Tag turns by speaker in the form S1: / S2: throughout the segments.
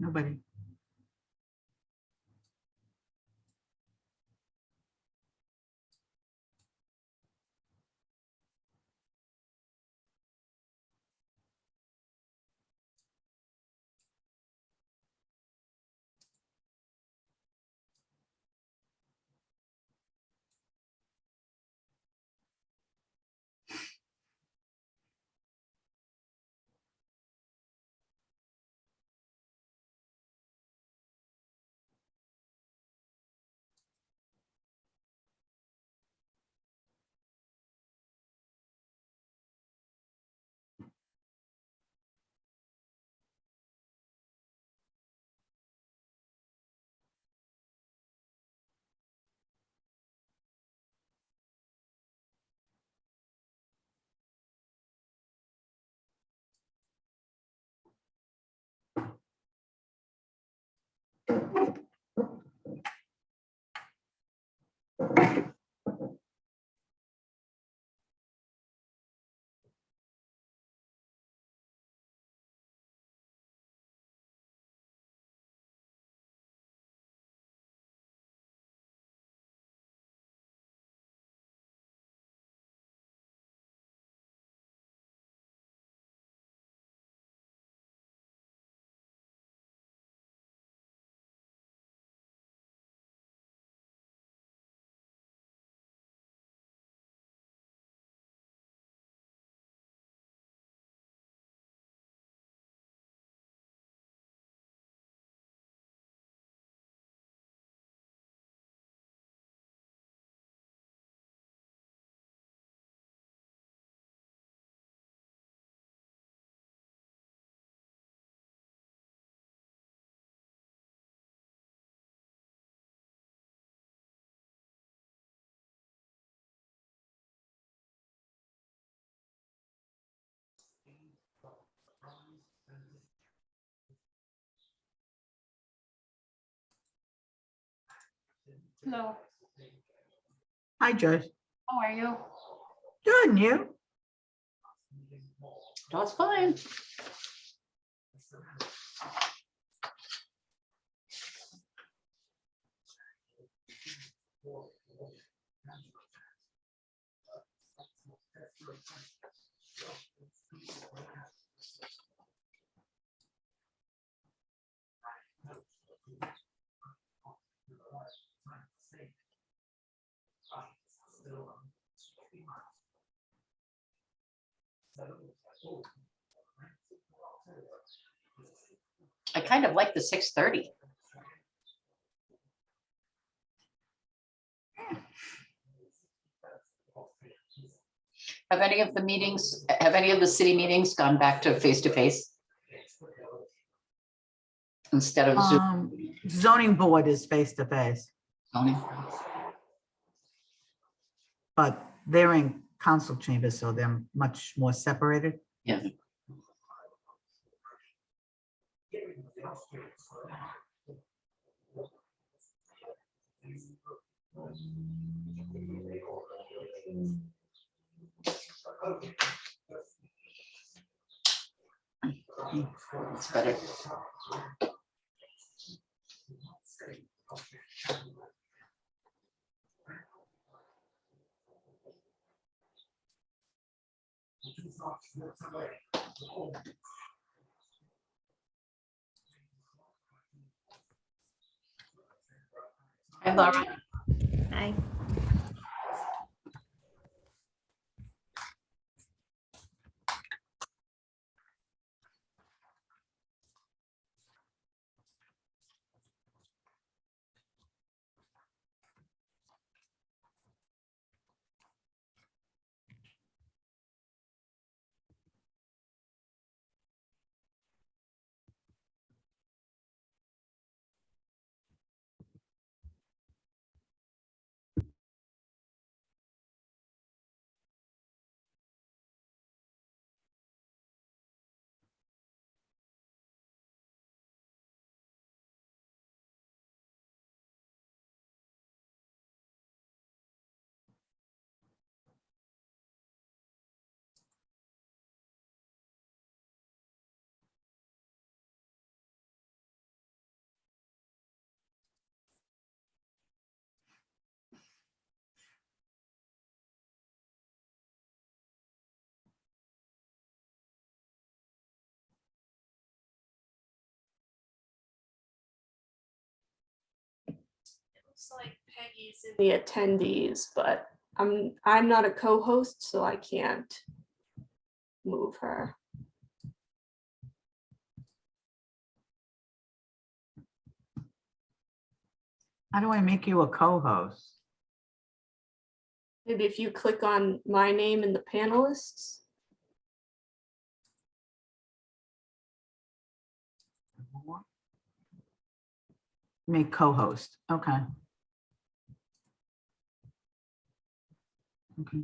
S1: Nobody.
S2: Hello,
S1: Hi, Joyce.
S2: how are you?
S1: Good, and you?
S2: That's fine. I kind of like the 6:30. Have any of the city meetings gone back to face-to-face? Instead of Zoom?
S1: Zoning board is face-to-face,
S2: Zoning?
S1: but they're in council chambers, so they're much more separated.
S2: Yeah. It's better. Hi, Laura.
S3: Hi. looks like Peggy's in the attendees, but I'm not a co-host, so I can't move her.
S1: How do I make you a co-host?
S3: Maybe if you click on my name in the panelists.
S1: Make co-host, okay. Okay.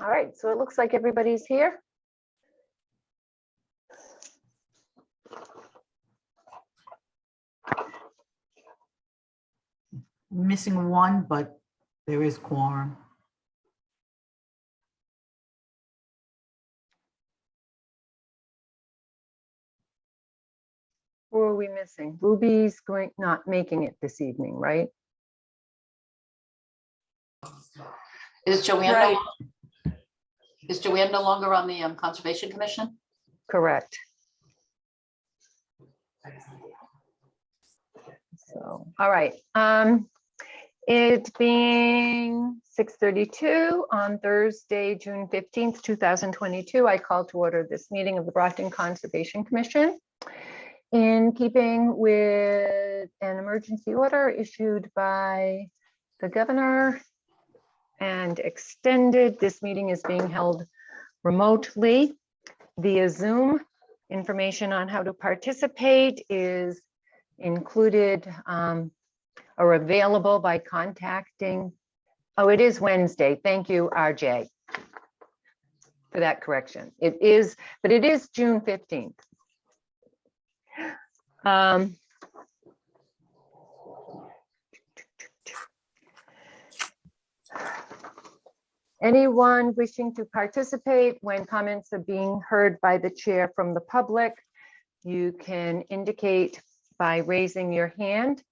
S4: All right, so it looks like everybody's here.
S1: Missing one, but there is quorum.
S4: Who are we missing? Ruby's not making it this evening, right?
S2: Is Joanne,
S3: Right.
S2: is Joanne no longer on the Conservation Commission?
S4: Correct. So, all right. It being 6:32 on Thursday, June 15th, 2022, I call to order this meeting of the Brockton Conservation Commission. In keeping with an emergency order issued by the governor and extended, this meeting is being held remotely via Zoom. Information on how to participate is included or available by contacting. Oh, it is Wednesday. Thank you, RJ, for that correction. It is, but it is June 15th. Anyone wishing to participate when comments are being heard by the chair from the public, you can indicate by raising your hand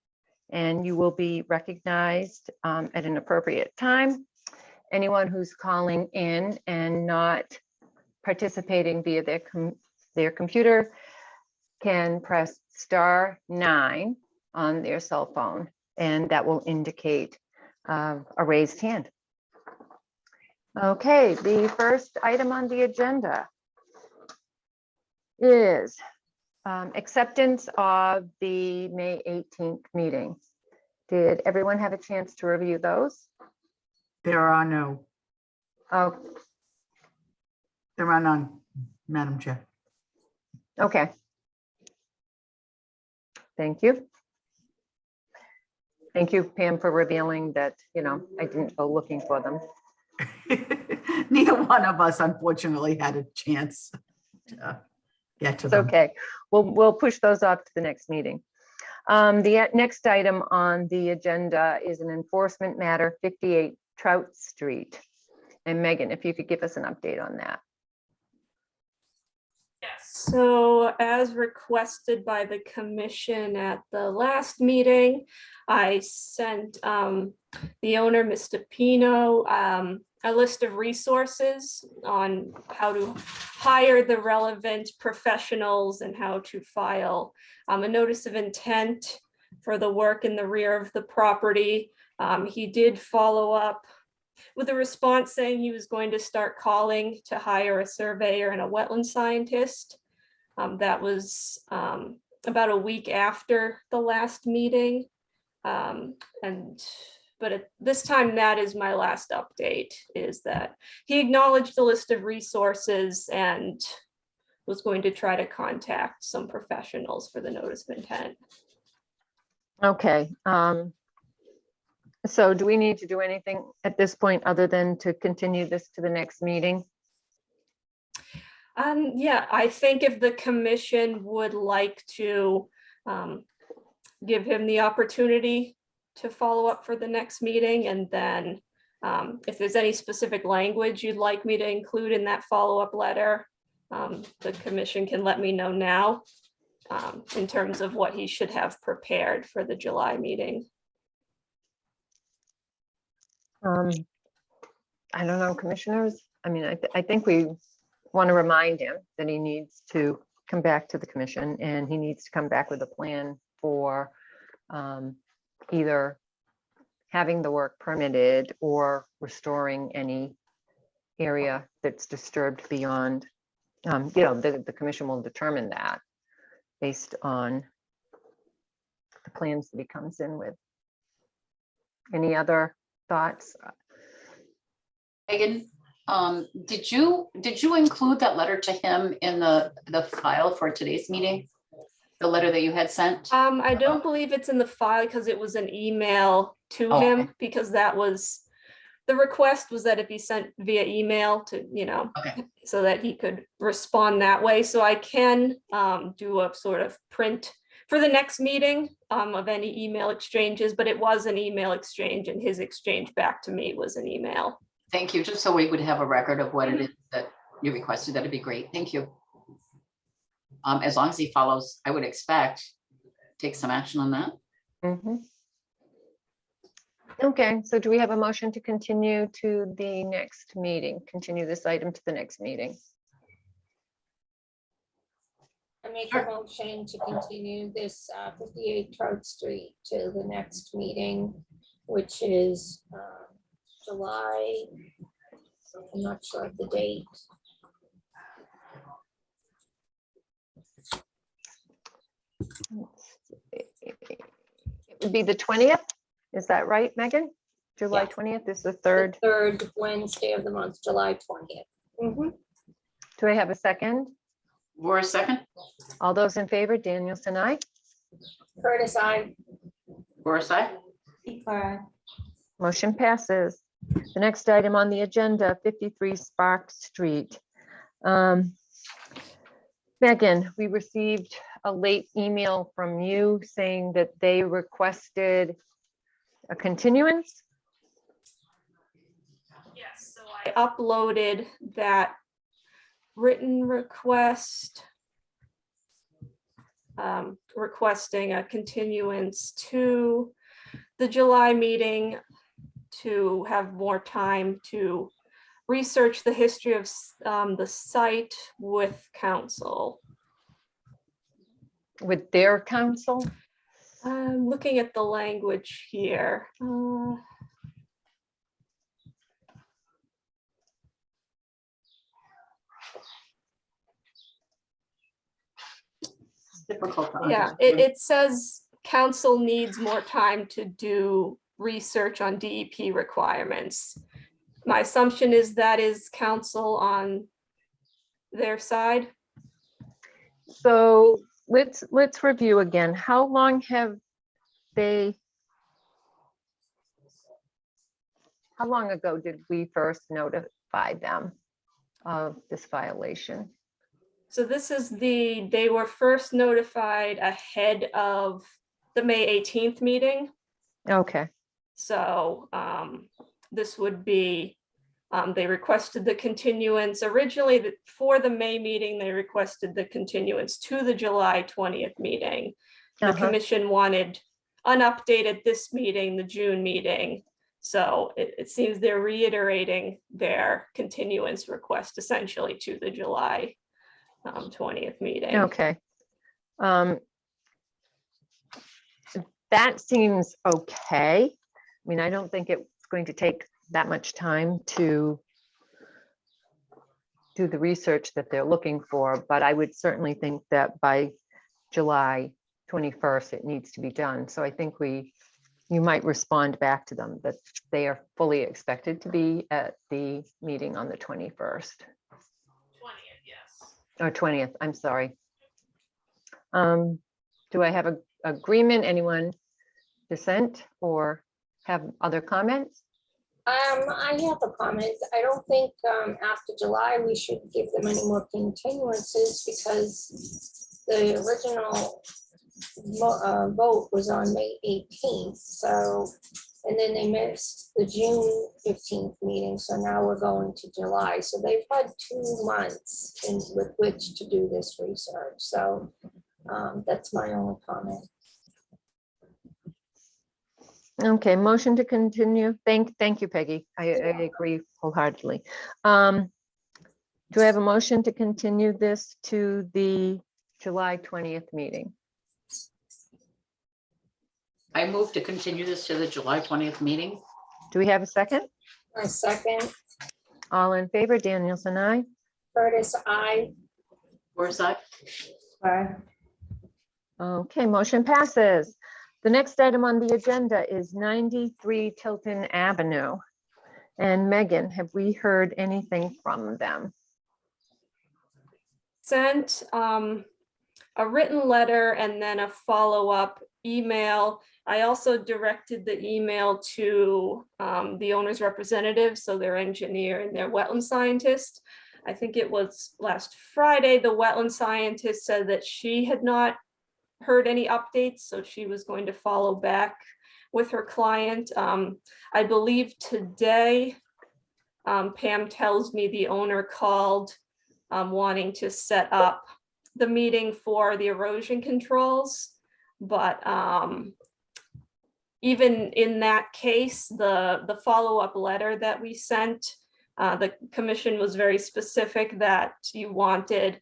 S4: and you will be recognized at an appropriate time. Anyone who's calling in and not participating via their computer can press *9 on their cell phone, and that will indicate a raised hand. Okay, the first item on the agenda is acceptance of the May 18th meeting. Did everyone have a chance to review those?
S1: There are no,
S4: Oh,
S1: there are none, Madam Chair.
S4: okay. Thank you. Thank you, Pam, for revealing that, I didn't go looking for them.
S1: Neither one of us unfortunately had a chance to get to
S4: It's
S1: them.
S4: okay. We'll push those off to the next meeting. The next item on the agenda is an enforcement matter, 58 Trout Street. And Megan, if you could give us an update on that.
S3: Yes. So as requested by the commission at the last meeting, I sent the owner, Mr. Pino, a list of resources on how to hire the relevant professionals and how to file a notice of intent for the work in the rear of the property. He did follow up with a response saying he was going to start calling to hire a surveyor and a wetland scientist. That was about a week after the last meeting. But at this time, that is my last update, is that he acknowledged the list of resources and was going to try to contact some professionals for the notice of intent.
S4: Okay. So do we need to do anything at this point other than to continue this to the next meeting?
S3: Yeah, I think if the commission would like to give him the opportunity to follow up for the next meeting, and then if there's any specific language you'd like me to include in that follow-up letter, the commission can let me know now. in terms of what he should have prepared for the July meeting.
S4: I don't know, commissioners. I mean, I think we want to remind him that he needs to come back to the commission and he needs to come back with a plan for either having the work permitted or restoring any area that's disturbed beyond, the commission will determine that based on the plans that he comes in with. Any other thoughts?
S2: Megan, did you include that letter to him in the file for today's meeting? The letter that you had sent?
S3: I don't believe it's in the file because it was an email to
S2: Oh,
S3: him,
S2: okay.
S3: because that was, the request was that it be sent via email to,
S2: Okay.
S3: so that he could respond that way. So I can do a sort of print for the next meeting of any email exchanges, but it was an email exchange and his exchange back to me was an email.
S2: Thank you. Just so we would have a record of what it is that you requested, that'd be great. Thank you. As long as he follows, I would expect, take some action on that.
S4: Mhm. Okay, so do we have a motion to continue to the next meeting, continue this item to the next meeting?
S5: I make
S2: Sure.
S5: a motion to continue this 58 Trout Street to the next meeting, which is July, I'm not sure of the date.
S4: It would be the 20th, is that right, Megan? July
S5: Yeah.
S4: 20th is the
S5: The
S4: third.
S5: third Wednesday of the month, July 20th. Mhm.
S4: Do I have a second?
S2: For a second,
S4: All those in favor, Danielson, aye.
S5: Curtis, I.
S2: for a sec.
S4: Motion passes. The next item on the agenda, 53 Spark Street. Megan, we received a late email from you saying that they requested a continuance.
S3: Yes, so I uploaded that written request requesting a continuance to the July meeting to have more time to research the history of the site with council.
S4: With their counsel?
S3: I'm looking at the language here.
S2: Difficult to
S3: Yeah,
S2: understand.
S3: it says council needs more time to do research on DEP requirements. My assumption is that is council on their side.
S4: So let's review again. How long have they? How long ago did we first notify them of this violation?
S3: So this is they were first notified ahead of the May 18th meeting.
S4: Okay,
S3: So this would be, they requested the continuance originally for the May meeting, they requested the continuance to the July 20th meeting. The
S4: Uh-huh.
S3: commission wanted an update at this meeting, the June meeting. So it seems they're reiterating their continuance request essentially to the July 20th meeting.
S4: okay. That seems okay. I mean, I don't think it's going to take that much time to do the research that they're looking for, but I would certainly think that by July 21st, it needs to be done. So I think you might respond back to them that they are fully expected to be at the meeting on the 21st.
S3: 20th, yes.
S4: Or 20th, I'm sorry. Do I have a agreement? Anyone dissent or have other comments?
S5: I have a comment. I don't think after July, we should give them any more continuances because the original vote was on May 18th. So, and then they missed the June 15th meeting. So now we're going to July. So they've had 2 months with which to do this research. So That's my only comment.
S4: Okay, motion to continue. Thank you, Peggy. I agree wholeheartedly. Do I have a motion to continue this to the July 20th meeting?
S2: I move to continue this to the July 20th meeting.
S4: Do we have a second?
S5: My second,
S4: All in favor, Danielson, aye.
S5: Curtis, I.
S2: Where's that?
S4: Okay, motion passes. The next item on the agenda is 93 Tilton Avenue. And Megan, have we heard anything from them?
S3: Sent a written letter and then a follow-up email. I also directed the email to the owner's representative, so their engineer and their wetland scientist. I think it was last Friday, the wetland scientist said that she had not heard any updates, so she was going to follow back with her client. I believe today, Pam tells me the owner called wanting to set up the meeting for the erosion controls, but even in that case, the follow-up letter that we sent, the commission was very specific that you wanted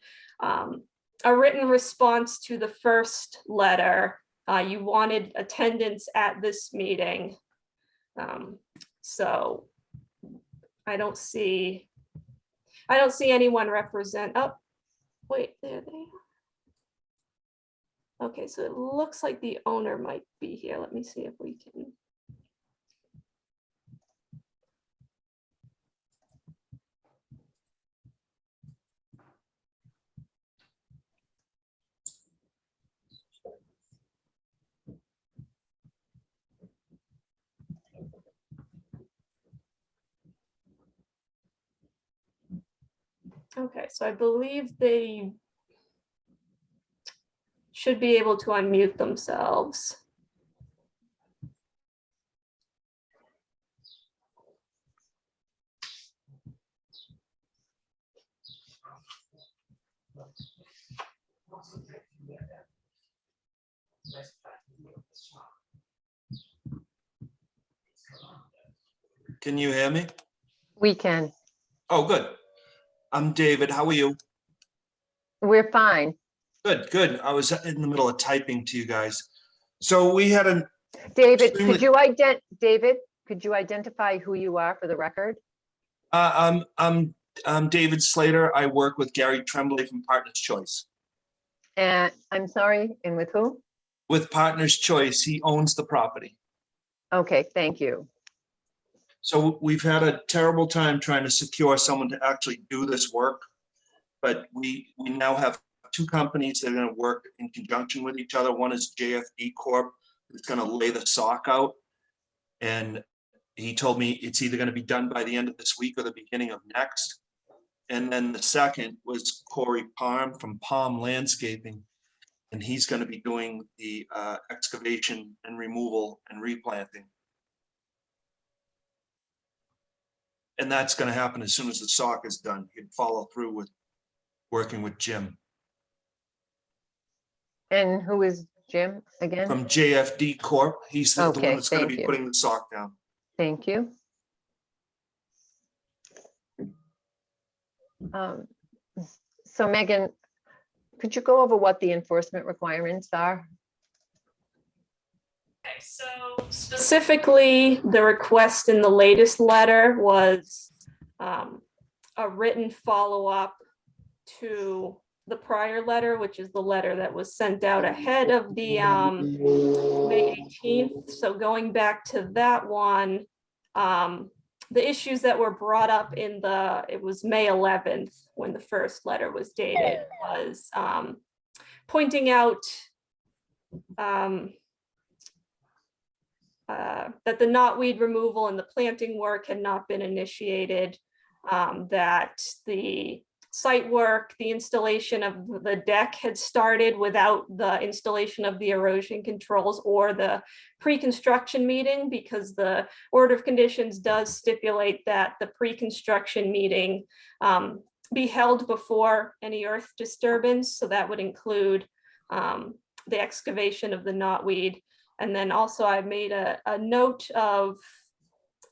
S3: a written response to the first letter. You wanted attendance at this meeting. So I don't see anyone represent, oh, wait, there they are. Okay, so it looks like the owner might be here. Let me see if we can. Okay, so I believe they should be able to unmute themselves.
S6: Can you hear me?
S4: We can.
S6: Oh, good. I'm David. How are you?
S4: We're fine.
S6: Good, good. I was in the middle of typing to you guys. So we had a,
S4: David,
S6: Extremely-
S4: could you identify who you are for the record?
S6: I'm David Slater. I work with Gary Tremblay from Partners Choice.
S4: And I'm sorry, and with who?
S6: With Partners Choice, he owns the property.
S4: Okay, thank you.
S6: So we've had a terrible time trying to secure someone to actually do this work. But we now have two companies that are going to work in conjunction with each other. One is JFD Corp. It's going to lay the sock out. And he told me it's either going to be done by the end of this week or the beginning of next. And then the second was Corey Palm from Palm Landscaping. And he's going to be doing the excavation and removal and replanting. And that's going to happen as soon as the sock is done. He'd follow through with working with Jim.
S4: And who is Jim again?
S6: From JFD Corp. He's the one
S4: Okay,
S6: that's going to
S4: thank
S6: be
S4: you.
S6: putting the sock down.
S4: Thank you. So Megan, could you go over what the enforcement requirements are?
S3: Okay, so specifically, the request in the latest letter was a written follow-up to the prior letter, which is the letter that was sent out ahead of the May 18th. So going back to that one, the issues that were brought up in it was May 11th when the first letter was dated, was pointing out that the knotweed removal and the planting work had not been initiated, that the site work, the installation of the deck had started without the installation of the erosion controls or the pre-construction meeting, because the order of conditions does stipulate that the pre-construction meeting be held before any earth disturbance. So that would include the excavation of the knotweed. And then also I made a note of,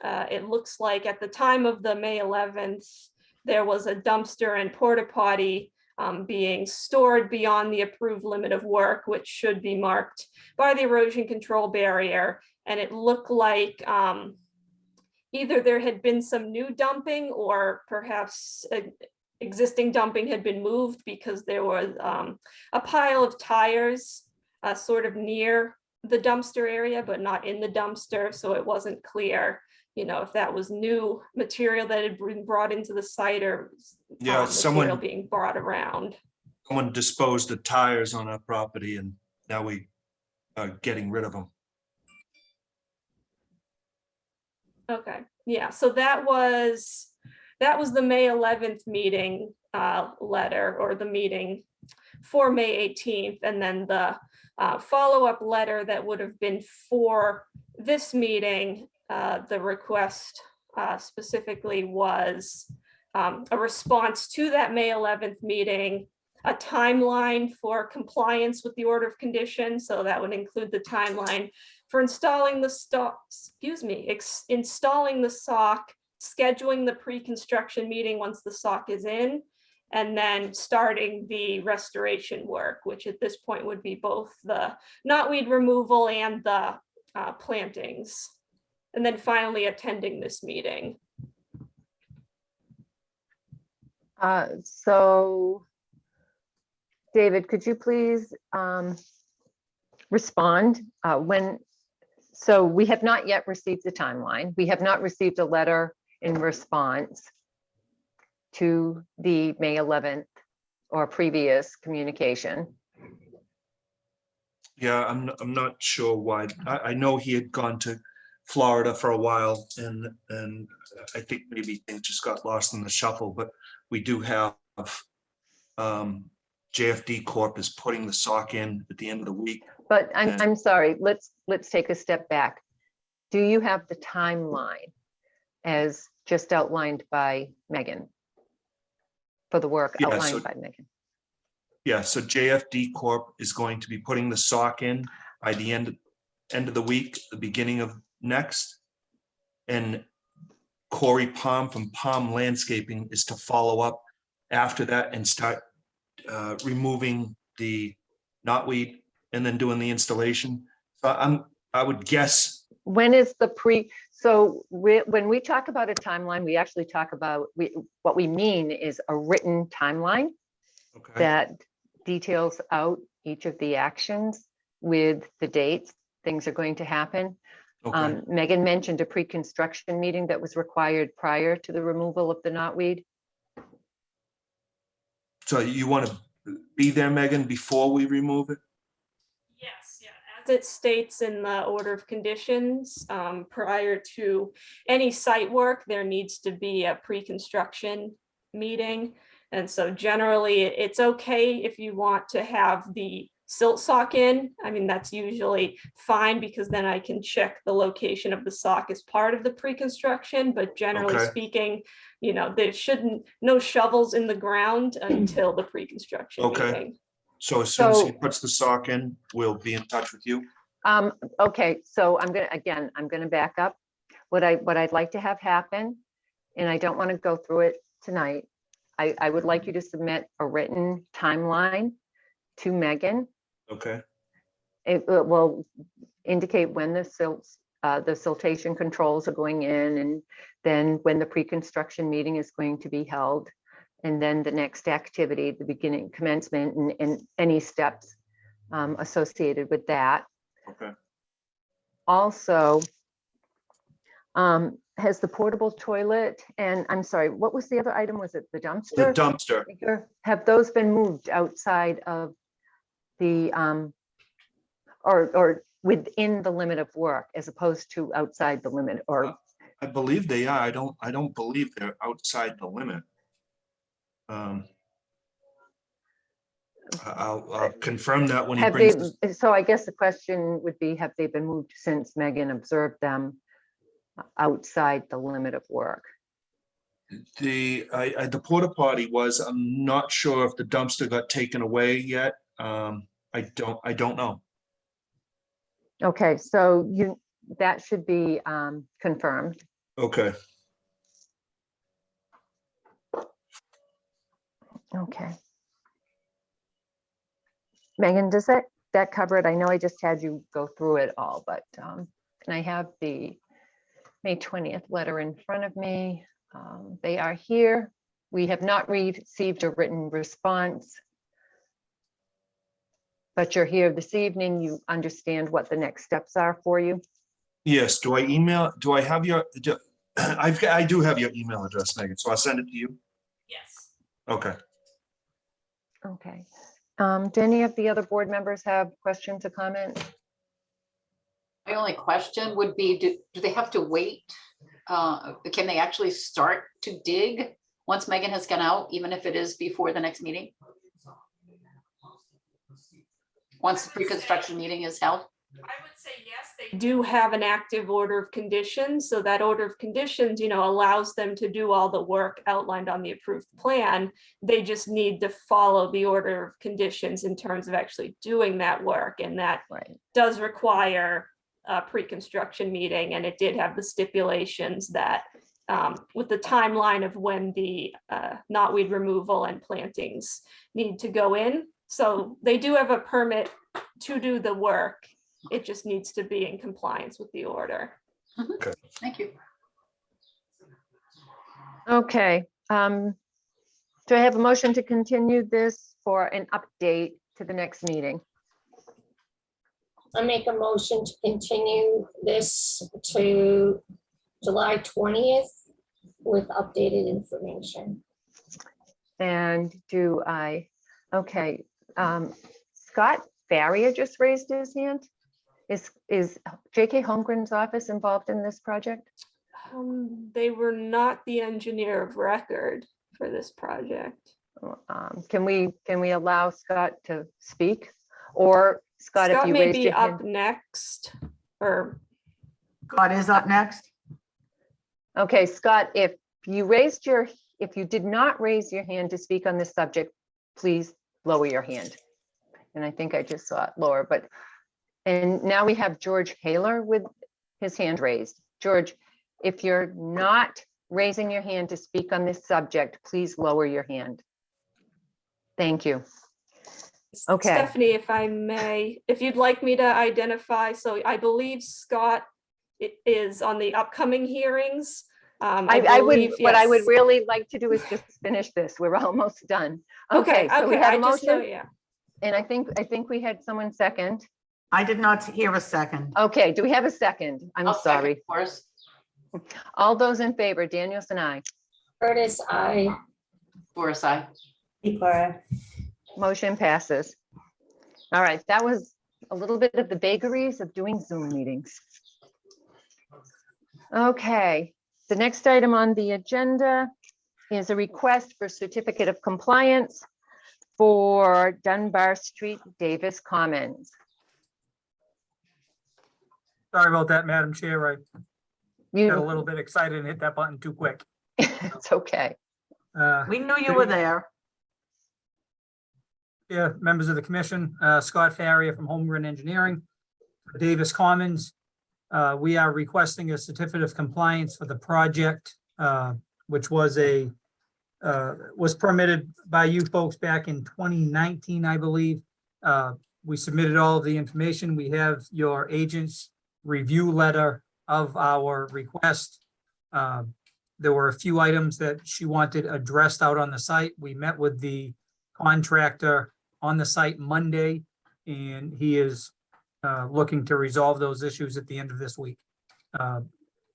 S3: it looks like at the time of the May 11th, there was a dumpster and porta potty being stored beyond the approved limit of work, which should be marked by the erosion control barrier. And it looked like either there had been some new dumping or perhaps existing dumping had been moved, because there was a pile of tires sort of near the dumpster area, but not in the dumpster. So it wasn't clear, if that was new material that had been brought into the site or
S6: Yeah,
S3: material being brought around.
S6: someone disposed of tires on our property and now we are getting rid of them.
S3: Okay, yeah, so that was the May 11th meeting letter, or the meeting for May 18th. And then the follow-up letter that would have been for this meeting, the request specifically was a response to that May 11th meeting, a timeline for compliance with the order of conditions. So that would include the timeline for installing the installing the sock, scheduling the pre-construction meeting once the sock is in, and then starting the restoration work, which at this point would be both the knotweed removal and the plantings. And then finally attending this meeting.
S4: So, David, could you please respond so we have not yet received the timeline. We have not received a letter in response to the May 11th or previous communication.
S6: Yeah, I'm not sure why. I know he had gone to Florida for a while and I think maybe things just got lost in the shuffle, but we do have JFD Corp is putting the sock in at the end of the week.
S4: But I'm sorry, let's take a step back. Do you have the timeline as just outlined by Megan? For the work
S6: Yeah,
S4: outlined
S6: so-
S4: by Megan?
S6: Yeah, so JFD Corp is going to be putting the sock in by the end of the week, the beginning of next. And Corey Palm from Palm Landscaping is to follow up after that and start removing the knotweed and then doing the installation. So I would guess.
S4: When is the when we talk about a timeline, we actually talk about, what we mean is a written timeline
S6: Okay.
S4: that details out each of the actions with the dates things are going to happen.
S6: Okay.
S4: Megan mentioned a pre-construction meeting that was required prior to the removal of the knotweed.
S6: So you want to be there, Megan, before we remove it?
S3: Yes, yeah. As it states in the order of conditions, prior to any site work, there needs to be a pre-construction meeting. And so generally it's okay if you want to have the silt sock in. I mean, that's usually fine because then I can check the location of the sock as part of the pre-construction, but generally
S6: Okay.
S3: speaking, there no shovels in the ground until the pre-construction
S6: Okay.
S3: meeting.
S6: So as soon as he
S4: So-
S6: puts the sock in, we'll be in touch with you.
S4: Okay, so I'm gonna back up. What I'd like to have happen, and I don't want to go through it tonight. I would like you to submit a written timeline to Megan.
S6: Okay.
S4: It will indicate when the siltation controls are going in, and then when the pre-construction meeting is going to be held. And then the next activity, the beginning commencement and any steps associated with that.
S6: Okay.
S4: Also, has the portable toilet, and I'm sorry, what was the other item? Was it the
S6: The
S4: dumpster?
S6: dumpster.
S4: Have those been moved outside of the, or within the limit of work as opposed to outside the limit, or?
S6: I believe they are. I don't believe they're outside the limit. I'll confirm that when he
S4: Have
S6: brings
S4: they,
S6: this.
S4: so I guess the question would be, have they been moved since Megan observed them outside the limit of work?
S6: The porta potty was, I'm not sure if the dumpster got taken away yet. I I don't know.
S4: Okay, so that should be confirmed.
S6: Okay.
S4: Okay. Megan, does that cover it? I know I just had you go through it all, but can I have the May 20th letter in front of me? They are here. We have not received a written response. But you're here this evening. You understand what the next steps are for you.
S6: Yes, do I have your, I do have your email address, Megan, so I'll send it to you.
S3: Yes.
S6: Okay.
S4: Okay. Do any of the other board members have questions or comments?
S2: My only question would be, do they have to wait? Can they actually start to dig once Megan has gone out, even if it is before the next meeting? Once the pre-construction meeting is held?
S3: I would say yes, they do have an active order of conditions. So that order of conditions, allows them to do all the work outlined on the approved plan. They just need to follow the order of conditions in terms of actually doing that work. And that does require a pre-construction meeting. And it did have the stipulations that with the timeline of when the knotweed removal and plantings need to go in. So they do have a permit to do the work. It just needs to be in compliance with the order.
S2: Okay. Thank you.
S4: Okay. Do I have a motion to continue this for an update to the next meeting?
S5: I make a motion to continue this to July 20th with updated information.
S4: And okay. Scott Farrier just raised his hand. Is J.K. Holmgren's office involved in this project?
S3: They were not the engineer of record for this project.
S4: Can we allow Scott to speak? Or Scott, if you
S3: may
S4: raised
S3: be
S4: your
S3: up
S4: hand.
S3: next, or
S1: God is up next.
S4: Okay, Scott, if you did not raise your hand to speak on this subject, please lower your hand. And I think I just saw it lower, and now we have George Haler with his hand raised. George, if you're not raising your hand to speak on this subject, please lower your hand. Thank you. Okay.
S3: Stephanie, if I may, if you'd like me to identify, so I believe Scott is on the upcoming hearings.
S4: I would,
S3: believe,
S4: what I would
S3: yes.
S4: really like to do is just finish this. We're almost done. Okay, so we had a motion,
S3: yeah.
S4: and I think we had someone second.
S1: I did not hear a second.
S4: Okay, do we have a second? I'm
S2: I'll second,
S4: sorry.
S2: of course.
S4: All those in favor, Danielson, aye.
S5: Curtis, I.
S2: Doris, aye.
S4: Motion passes. All right, that was a little bit of the vagaries of doing Zoom meetings. Okay, the next item on the agenda is a request for certificate of compliance for Dunbar Street, Davis Commons.
S7: Sorry about that, Madam Chair. I got a
S4: You,
S7: little bit excited and hit that button too quick.
S4: it's okay.
S1: We knew you were there.
S7: Yeah, members of the commission, Scott Farrier from Holmgren Engineering, Davis Commons. We are requesting a certificate of compliance for the project, which was permitted by you folks back in 2019, I believe. We submitted all of the information. We have your agent's review letter of our request. There were a few items that she wanted addressed out on the site. We met with the contractor on the site Monday, and he is looking to resolve those issues at the end of this week.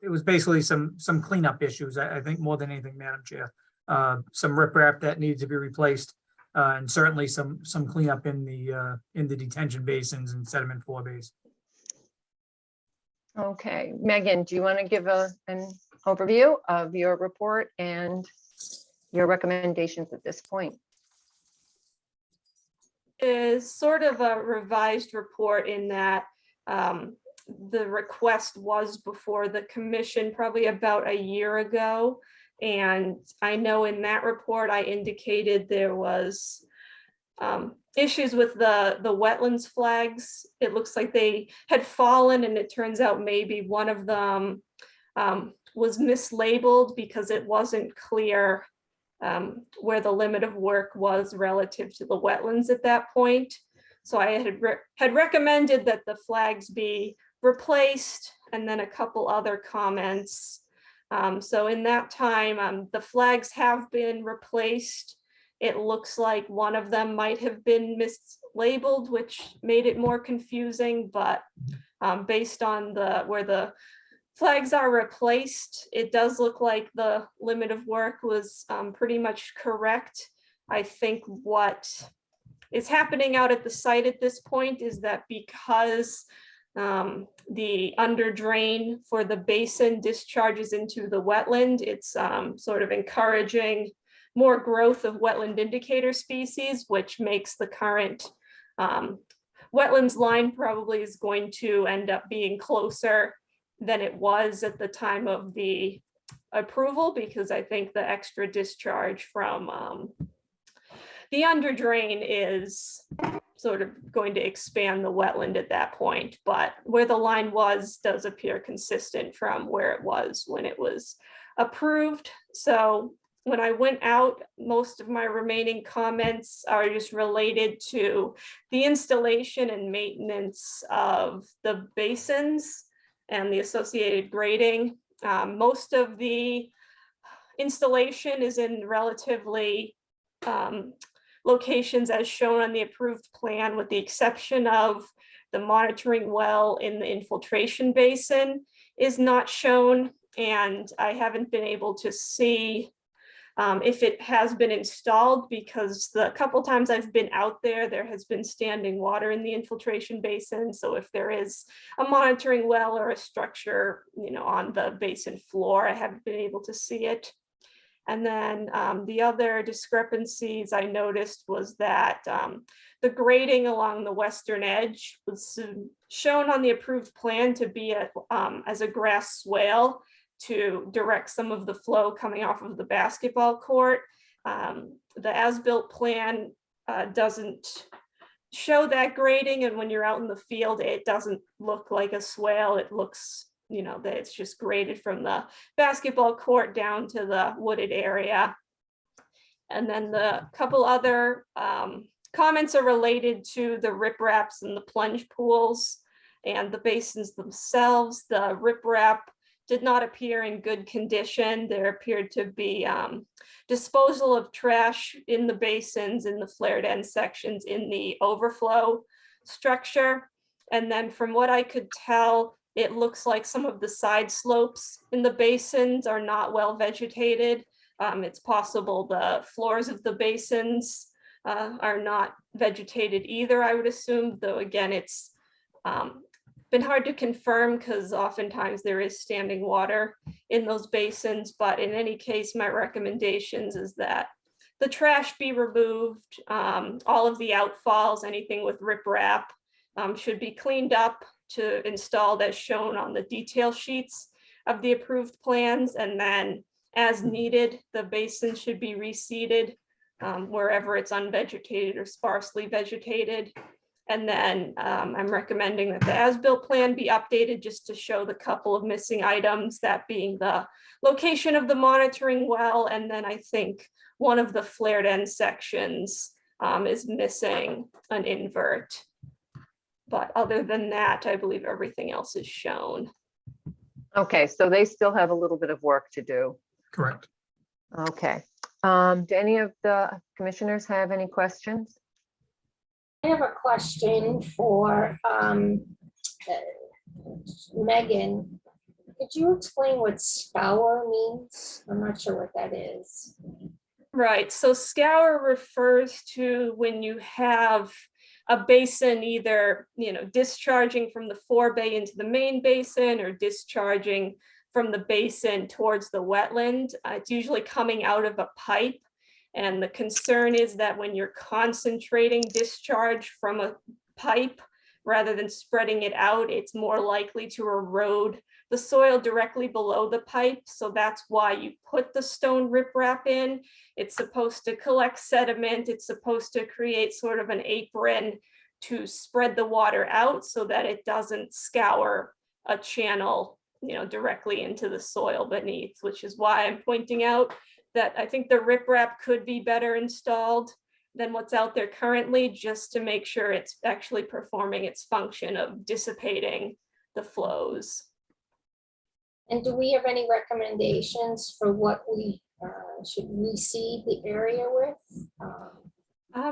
S7: It was basically some cleanup issues, I think, more than anything, Madam Chair. Some riprap that needs to be replaced, and certainly some cleanup in the detention basins and sediment forebays.
S4: Okay, Megan, do you want to give an overview of your report and your recommendations at this point?
S3: Is sort of a revised report in that the request was before the commission probably about a year ago. And I know in that report, I indicated there was issues with the wetlands flags. It looks like they had fallen, and it turns out maybe one of them was mislabeled because it wasn't clear where the limit of work was relative to the wetlands at that point. So I had recommended that the flags be replaced, and then a couple other comments. So in that time, the flags have been replaced. It looks like one of them might have been mislabeled, which made it more confusing, but based on where the flags are replaced, it does look like the limit of work was pretty much correct. I think what is happening out at the site at this point is that because the under drain for the basin discharges into the wetland, it's sort of encouraging more growth of wetland indicator species, which makes the current wetlands line probably is going to end up being closer than it was at the time of the approval, because I think the extra discharge from the under drain is sort of going to expand the wetland at that point, but where the line was does appear consistent from where it was when it was approved. So when I went out, most of my remaining comments are just related to the installation and maintenance of the basins and the associated grading. Most of the installation is in relatively locations as shown on the approved plan, with the exception of the monitoring well in the infiltration basin is not shown. And I haven't been able to see if it has been installed, because the couple times I've been out there, there has been standing water in the infiltration basin. So if there is a monitoring well or a structure, on the basin floor, I haven't been able to see it. And then the other discrepancies I noticed was that the grading along the western edge was shown on the approved plan to be as a grass swale to direct some of the flow coming off of the basketball court. The as-built plan doesn't show that grading, and when you're out in the field, it doesn't look like a swale. It looks that it's just graded from the basketball court down to the wooded area. And then the couple other comments are related to the ripraps and the plunge pools and the basins themselves. The riprap did not appear in good condition. There appeared to be disposal of trash in the basins, in the flared end sections, in the overflow structure. And then from what I could tell, it looks like some of the side slopes in the basins are not well vegetated. It's possible the floors of the basins are not vegetated either, I would assume, though again, it's been hard to confirm because oftentimes there is standing water in those basins. But in any case, my recommendations is that the trash be removed, all of the outfalls, anything with riprap should be cleaned up to installed as shown on the detail sheets of the approved plans. And then as needed, the basin should be reseeded wherever it's unvegetated or sparsely vegetated. And then I'm recommending that the as-built plan be updated just to show the couple of missing items, that being the location of the monitoring well. And then I think one of the flared end sections is missing an invert. But other than that, I believe everything else is shown.
S4: Okay, so they still have a little bit of work to do.
S7: Correct.
S4: Okay. Do any of the commissioners have any questions?
S5: I have a question for Megan. Could you explain what scour means? I'm not sure what that is.
S3: Right, so scour refers to when you have a basin either, discharging from the forebay into the main basin or discharging from the basin towards the wetland. It's usually coming out of a pipe. And the concern is that when you're concentrating discharge from a pipe, rather than spreading it out, it's more likely to erode the soil directly below the pipe. So that's why you put the stone riprap in. It's supposed to collect sediment. It's supposed to create sort of an apron to spread the water out so that it doesn't scour a channel, directly into the soil beneath, which is why I'm pointing out that I think the riprap could be better installed than what's out there currently, just to make sure it's actually performing its function of dissipating the flows.
S5: And do we have any recommendations for what we should reseed the area with?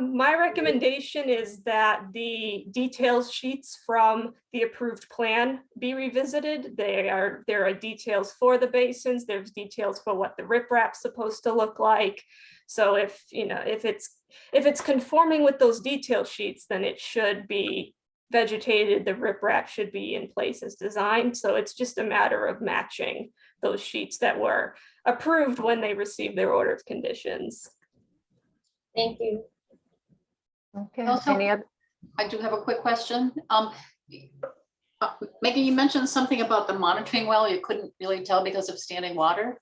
S3: My recommendation is that the details sheets from the approved plan be revisited. There are details for the basins. There's details for what the riprap's supposed to look like. So if it's conforming with those detail sheets, then it should be vegetated. The riprap should be in place as designed. So it's just a matter of matching those sheets that were approved when they received their order of conditions.
S5: Thank you.
S4: Okay,
S2: Also-
S4: any other?
S2: I do have a quick question. Megan, you mentioned something about the monitoring well. You couldn't really tell because of standing water.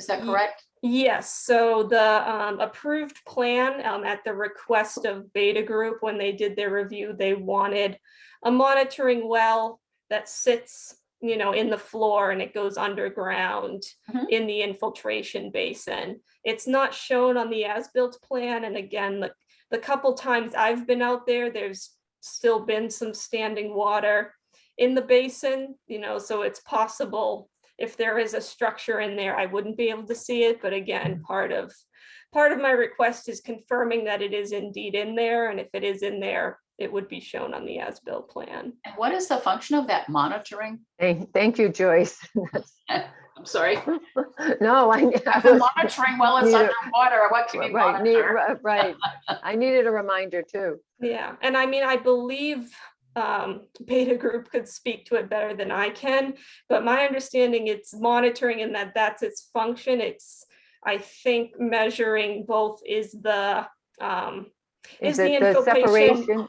S2: Is that correct?
S3: Yes, so the approved plan at the request of Beta Group, when they did their review, they wanted a monitoring well that sits, in the floor and it goes underground in the infiltration basin. It's not shown on the as-built plan. And again, the couple times I've been out there, there's still been some standing water in the basin, so it's possible if there is a structure in there, I wouldn't be able to see it. But again, part of my request is confirming that it is indeed in there. And if it is in there, it would be shown on the as-built plan.
S2: And what is the function of that monitoring?
S4: Thank you, Joyce.
S2: I'm sorry.
S4: No,
S2: The monitoring well is underwater. What can we monitor?
S4: Right. I needed a reminder too.
S3: Yeah, and I believe Beta Group could speak to it better than I can, but my understanding it's monitoring and that's its function. It's, I think, measuring both is the infiltration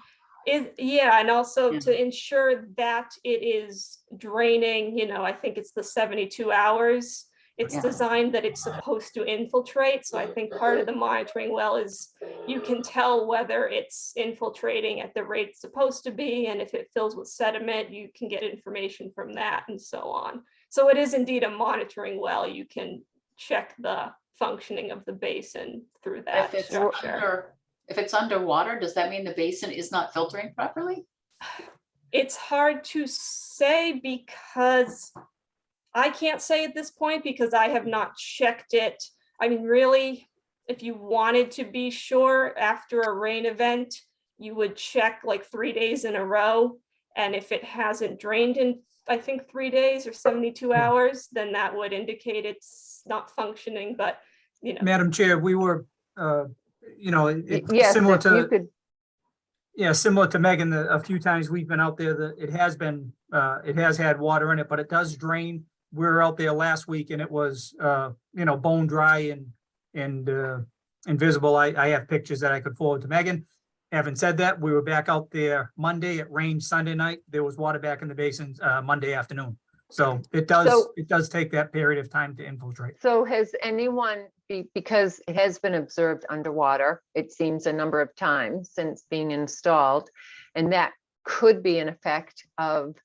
S3: and also to ensure that it is draining, I think it's the 72 hours. It's designed that it's supposed to infiltrate. So I think part of the monitoring well is you can tell whether it's infiltrating at the rate it's supposed to be. And if it fills with sediment, you can get information from that and so on. So it is indeed a monitoring well. You can check the functioning of the basin through that structure.
S2: If it's underwater, does that mean the basin is not filtering properly?
S3: It's hard to say because I can't say at this point because I have not checked it. Really, if you wanted to be sure after a rain event, you would check like 3 days in a row. And if it hasn't drained in, I think 3 days or 72 hours, then that would indicate it's not functioning. But,
S7: Madam Chair, we were,
S4: Yes,
S7: similar
S4: if you
S7: to,
S4: could.
S7: yeah, similar to Megan, a few times we've been out there, it has had water in it, but it does drain. We were out there last week and it was, bone dry and invisible. I have pictures that I could forward to Megan. Having said that, we were back out there Monday. It rained Sunday night. There was water back in the basins Monday afternoon. So it does take that period of time to infiltrate.
S4: So has anyone, because it has been observed underwater, it seems a number of times since being installed, and that could be an effect of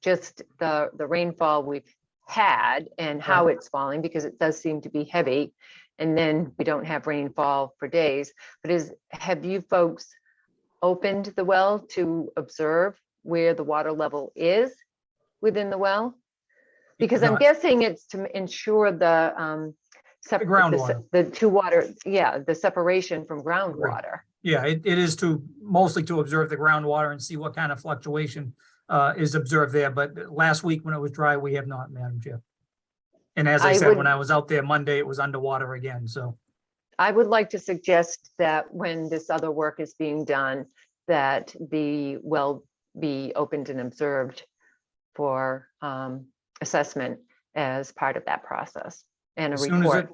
S4: just the rainfall we've had and how it's falling, because it does seem to be heavy, and then we don't have rainfall for days. But have you folks opened the well to observe where the water level is within the well? Because I'm guessing it's to ensure the
S7: groundwater.
S4: the two water, the separation from groundwater.
S7: Yeah, it is mostly to observe the groundwater and see what kind of fluctuation is observed there. But last week when it was dry, we have not, Madam Chair. And as I said, when I was out there Monday, it was underwater again, so.
S4: I would like to suggest that when this other work is being done, that the well be opened and observed for assessment as part of that process and a report.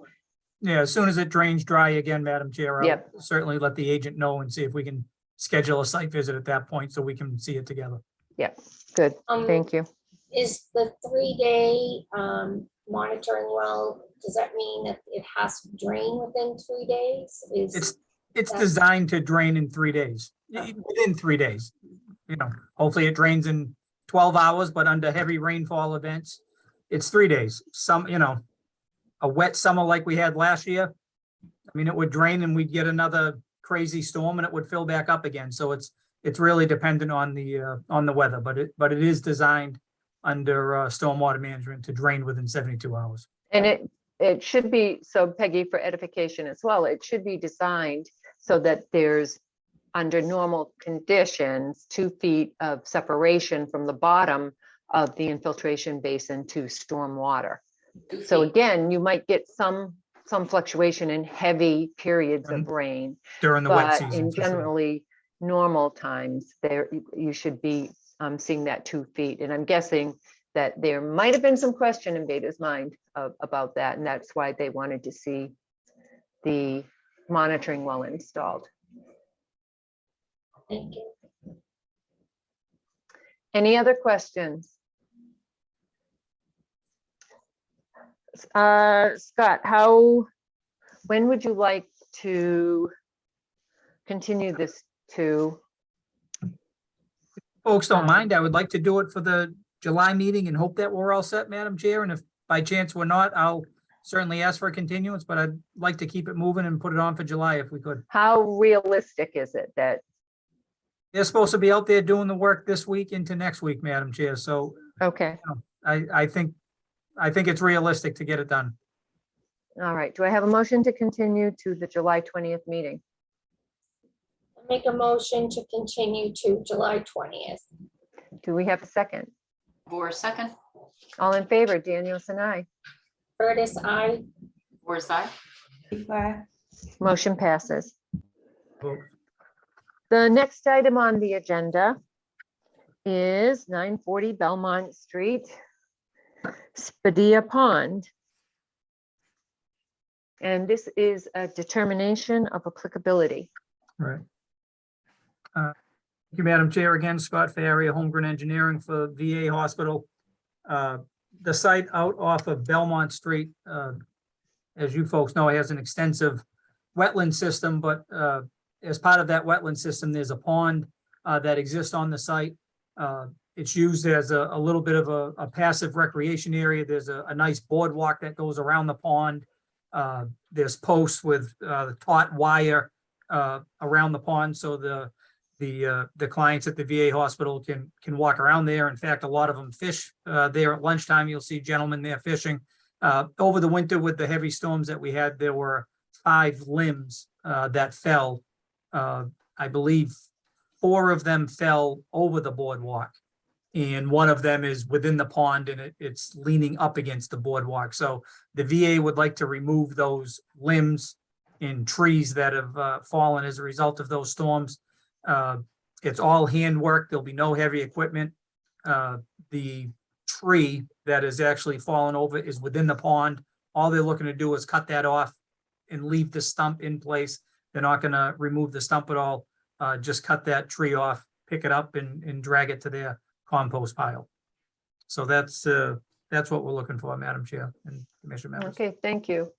S7: As soon as it drains dry again, Madam Chair, I'll
S4: Yep.
S7: certainly let the agent know and see if we can schedule a site visit at that point so we can see it together.
S4: Yeah, good, thank you.
S5: Is the 3-day monitoring well, does that mean that it has to drain within 3 days?
S7: It's
S5: That's-
S7: designed to drain in 3 days, within 3 days. You know, hopefully it drains in 12 hours, but under heavy rainfall events, it's 3 days. Some, you know, a wet summer like we had last year, I mean, it would drain and we'd get another crazy storm and it would fill back up again. So it's really dependent on the weather, but it is designed under stormwater management to drain within 72 hours.
S4: And it should be, so Peggy, for edification as well, it should be designed so that there's, under normal conditions, 2 feet of separation from the bottom of the infiltration basin to storm water.
S2: 2
S4: So
S2: feet.
S4: again, you might get some fluctuation in heavy periods of rain,
S7: During the wet
S4: but
S7: season.
S4: in
S7: for sure.
S4: generally normal times, there, you should be seeing that 2 feet. And I'm guessing that there might have been some question in Beta's mind about that, and that's why they wanted to see the monitoring well installed.
S5: Thank you.
S4: Any other questions? Scott, when would you like to continue this to?
S7: Folks don't mind, I would like to do it for the July meeting and hope that we're all set, Madam Chair. And if by chance we're not, I'll certainly ask for a continuance, but I'd like to keep it moving and put it on for July if we could.
S4: How realistic is it that,
S7: They're supposed to be out there doing the work this week into next week, Madam Chair. So
S4: okay,
S7: I think it's realistic to get it done.
S4: all right. Do I have a motion to continue to the July 20th meeting?
S5: Make a motion to continue to July 20th.
S4: Do we have a second?
S2: For a second,
S4: All in favor, Danielson, aye.
S5: Curtis, I.
S2: or side?
S4: Motion passes.
S7: Vote.
S4: The next item on the agenda is 940 Belmont Street, Spadea Pond. And this is a determination of applicability.
S7: Right. Thank you, Madam Chair. Again, Scott Farrier, Holmgren Engineering for VA Hospital. The site out off of Belmont Street, as you folks know, has an extensive wetland system, but as part of that wetland system, there's a pond that exists on the site. It's used as a little bit of a passive recreation area. There's a nice boardwalk that goes around the pond. There's posts with taut wire around the pond, so the clients at the VA hospital can walk around there. In fact, a lot of them fish there at lunchtime. You'll see gentlemen there fishing. Over the winter with the heavy storms that we had, there were 5 limbs that fell. I believe 4 of them fell over the boardwalk, and 1 of them is within the pond and it's leaning up against the boardwalk. So the VA would like to remove those limbs and trees that have fallen as a result of those storms. It's all handwork. There'll be no heavy equipment. The tree that is actually fallen over is within the pond. All they're looking to do is cut that off and leave the stump in place. They're not going to remove the stump at all. Just cut that tree off, pick it up and drag it to their compost pile. So that's what we're looking for, Madam Chair and Commission members.
S4: Okay, thank you.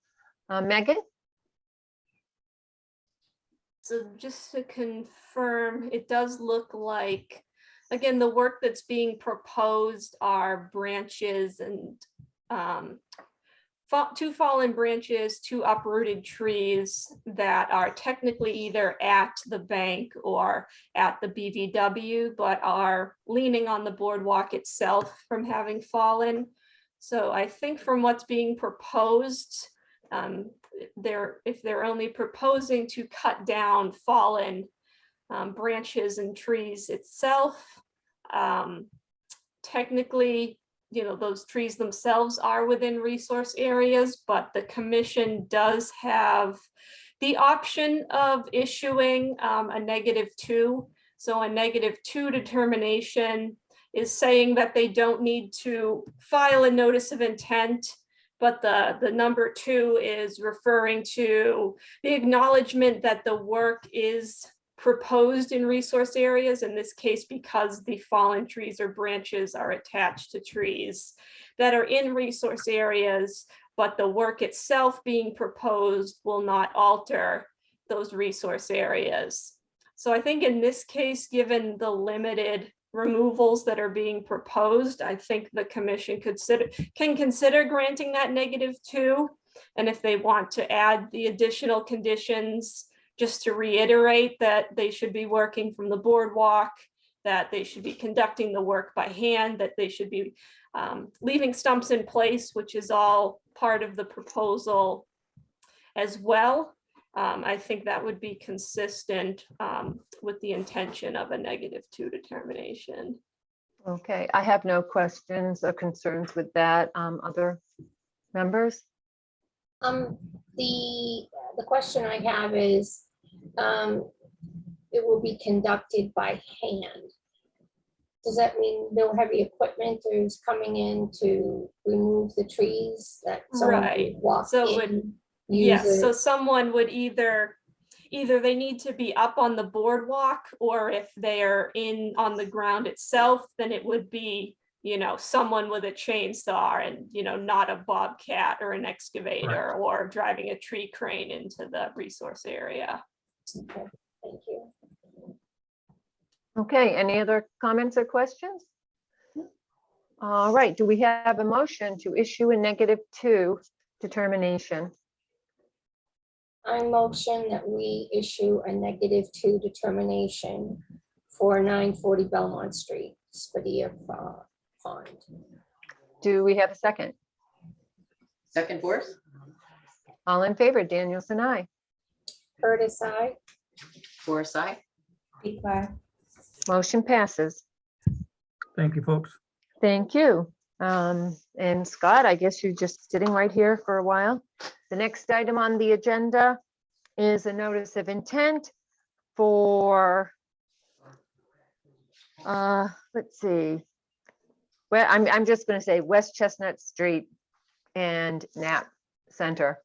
S4: Megan?
S3: So just to confirm, it does look like, again, the work that's being proposed are branches and 2 fallen branches, 2 uprooted trees that are technically either at the bank or at the BVW, but are leaning on the boardwalk itself from having fallen. So I think from what's being proposed, if they're only proposing to cut down fallen branches and trees itself, technically, those trees themselves are within resource areas, but the commission does have the option of issuing a -2. So a -2 determination is saying that they don't need to file a notice of intent, but the number 2 is referring to the acknowledgement that the work is proposed in resource areas, in this case, because the fallen trees or branches are attached to trees that are in resource areas, but the work itself being proposed will not alter those resource areas. So I think in this case, given the limited removals that are being proposed, I think the commission can consider granting that -2. And if they want to add the additional conditions, just to reiterate that they should be working from the boardwalk, that they should be conducting the work by hand, that they should be leaving stumps in place, which is all part of the proposal as well. I think that would be consistent with the intention of a -2 determination.
S4: Okay, I have no questions or concerns with that. Other members?
S5: The question I have is, it will be conducted by hand. Does that mean no heavy equipment is coming in to remove the trees that someone
S3: Right.
S5: would walk
S3: So it
S5: in?
S3: Yes, so someone would either they need to be up on the boardwalk, or if they are on the ground itself, then it would be, someone with a chainsaw and, not a bobcat or an excavator or driving a tree crane into the resource area.
S5: Okay, thank you.
S4: Okay, any other comments or questions? All right, do we have a motion to issue a -2 determination?
S5: I motion that we issue a -2 determination for 940 Belmont Street, Spadea Pond.
S4: Do we have a second?
S2: Second, Boris?
S4: All in favor, Danielson, aye.
S5: Curtis, I.
S2: Boris, aye.
S4: Motion passes.
S7: Thank you, folks.
S4: Thank you. And Scott, I guess you're just sitting right here for a while. The next item on the agenda is a notice of intent for, let's see. Well, I'm just going to say West Chestnut Street and Knapp Center.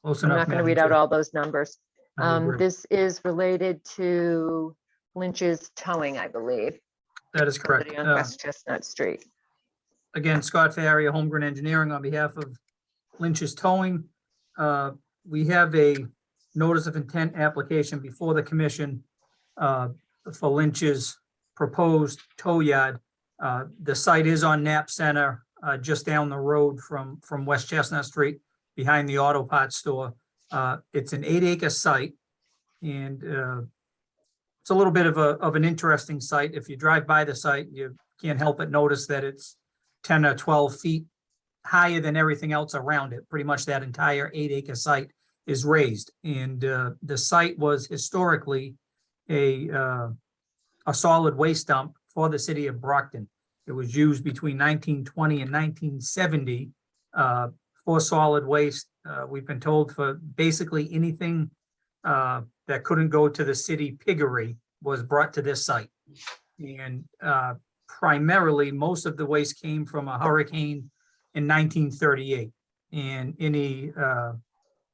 S7: Close
S4: I'm
S7: enough,
S4: not going to
S7: Madam
S4: read out
S7: Chair.
S4: all those numbers.
S7: I agree.
S4: This is related to Lynch's towing, I believe.
S7: That is correct.
S4: Property on West Chestnut Street.
S7: Again, Scott Farrier, Holmgren Engineering, on behalf of Lynch's Towing. We have a notice of intent application before the commission for Lynch's proposed tow yard. The site is on Knapp Center, just down the road from West Chestnut Street, behind the auto parts store. It's an 8-acre site, and it's a little bit of an interesting site. If you drive by the site, you can't help but notice that it's 10 or 12 feet higher than everything else around it. Pretty much that entire 8-acre site is raised. And the site was historically a solid waste dump for the city of Brockton. It was used between 1920 and 1970 for solid waste. We've been told for basically anything that couldn't go to the city piggery was brought to this site. And primarily, most of the waste came from a hurricane in 1938. And any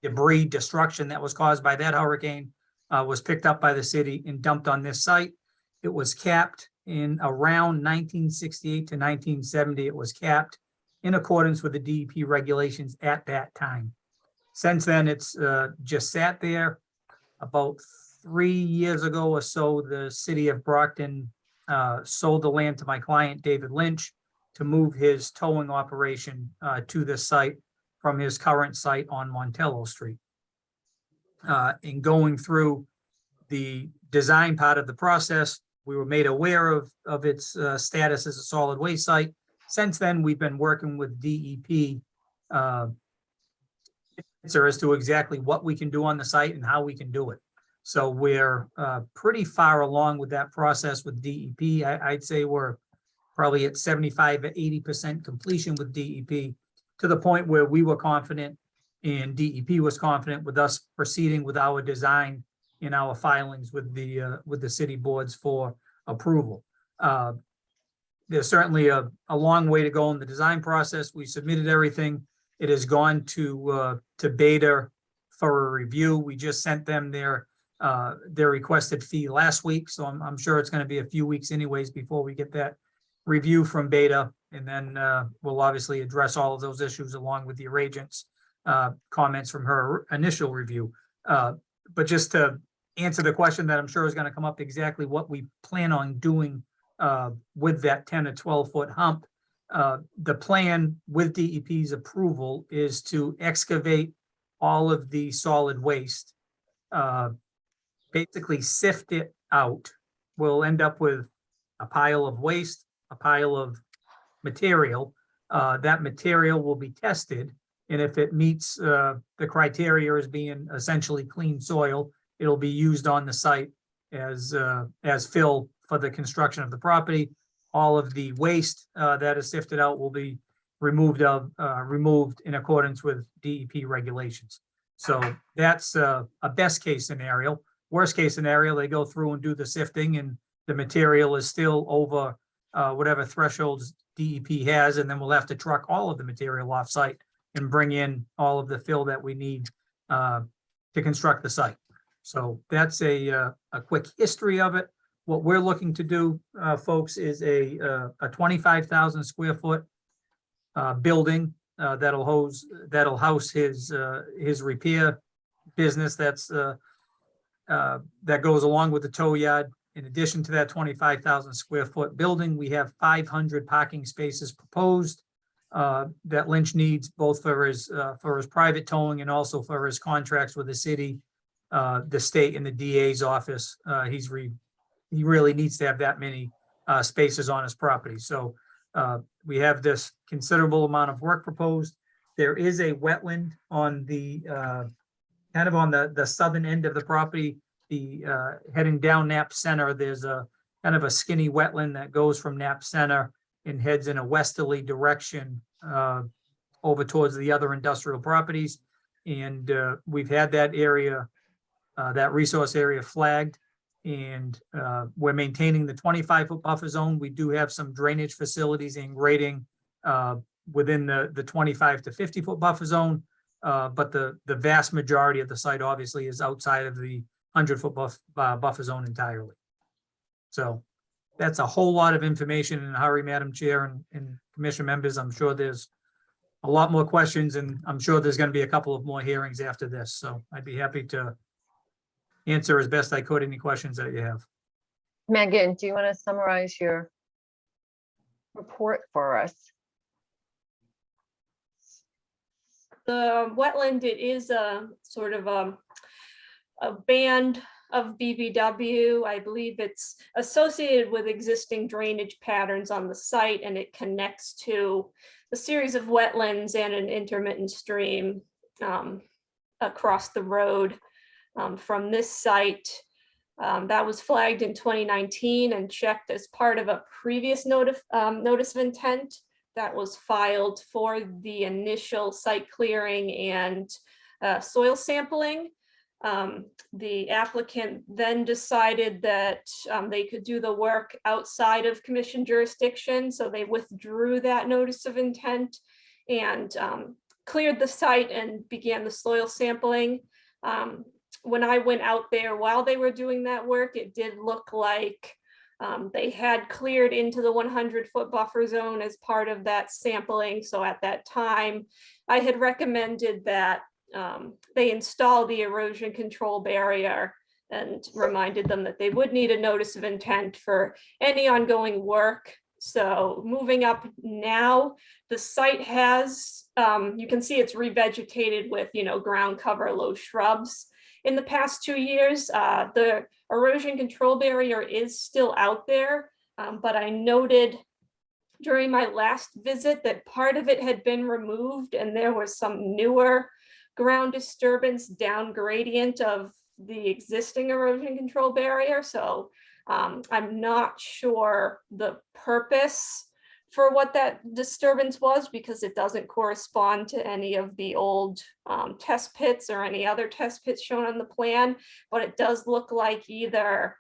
S7: debris destruction that was caused by that hurricane was picked up by the city and dumped on this site. It was capped in around 1968 to 1970. It was capped in accordance with the DEP regulations at that time. Since then, it's just sat there. About 3 years ago or so, the city of Brockton sold the land to my client, David Lynch, to move his towing operation to this site from his current site on Montello Street. In going through the design part of the process, we were made aware of its status as a solid waste site. Since then, we've been working with DEP as to exactly what we can do on the site and how we can do it. So we're pretty far along with that process with DEP. I'd say we're probably at 75 to 80% completion with DEP, to the point where we were confident and DEP was confident with us proceeding with our design in our filings with the city boards for approval. There's certainly a long way to go in the design process. We submitted everything. It has gone to Beta for a review. We just sent them their their requested fee last week, so I'm sure it's going to be a few weeks anyways before we get that review from Beta, and then we'll obviously address all of those issues along with your agent's comments from her initial review. But just to answer the question that I'm sure is going to come up, exactly what we plan on doing with that 10 to 12 foot hump. The plan with DEP's approval is to excavate all of the solid waste, basically sift it out. We'll end up with a pile of waste, a pile of material. That material will be tested, and if it meets the criteria as being essentially clean soil, it'll be used on the site as fill for the construction of the property. All of the waste that is sifted out will be removed in accordance with DEP regulations. So that's a best case scenario. Worst case scenario, they go through and do the sifting and the material is still over whatever thresholds DEP has, and then we'll have to truck all of the material off site and bring in all of the fill that we need to construct the site. So that's a quick history of it. What we're looking to do, folks, is a 25,000 square foot building that'll house his repair business. That goes along with the tow yard. In addition to that 25,000 square foot building, we have 500 parking spaces proposed that Lynch needs, both for his private towing and also for his contracts with the city, the state, and the DA's office. He really needs to have that many spaces on his property. So we have this considerable amount of work proposed. There is a wetland on the kind of on the southern end of the property. Heading down Knapp Center, there's a kind of a skinny wetland that goes from Knapp Center and heads in a westerly direction over towards the other industrial properties. And we've had that area, that resource area flagged, and we're maintaining the 25-foot buffer zone. We do have some drainage facilities and grading within the 25 to 50-foot buffer zone. But the vast majority of the site obviously is outside of the 100-foot buffer zone entirely. So that's a whole lot of information in a hurry, Madam Chair and Commission members. I'm sure there's a lot more questions, and I'm sure there's going to be a couple of more hearings after this. So I'd be happy to answer as best I could any questions that you have.
S4: Megan, do you want to summarize your report for us?
S3: The wetland, it is a sort of a band of BVW. I believe it's associated with existing drainage patterns on the site, and it connects to a series of wetlands and an intermittent stream across the road from this site. That was flagged in 2019 and checked as part of a previous notice of intent that was filed for the initial site clearing and soil sampling. The applicant then decided that they could do the work outside of commission jurisdiction, so they withdrew that notice of intent and cleared the site and began the soil sampling. When I went out there while they were doing that work, it did look like they had cleared into the 100-foot buffer zone as part of that sampling. So at that time, I had recommended that they install the erosion control barrier and reminded them that they would need a notice of intent for any ongoing work. So moving up now, the site has, you can see it's revegetated with, ground cover, low shrubs. In the past 2 years, the erosion control barrier is still out there, but I noted during my last visit that part of it had been removed and there was some newer ground disturbance down gradient of the existing erosion control barrier. So I'm not sure the purpose for what that disturbance was, because it doesn't correspond to any of the old test pits or any other test pits shown on the plan, but it does look like either,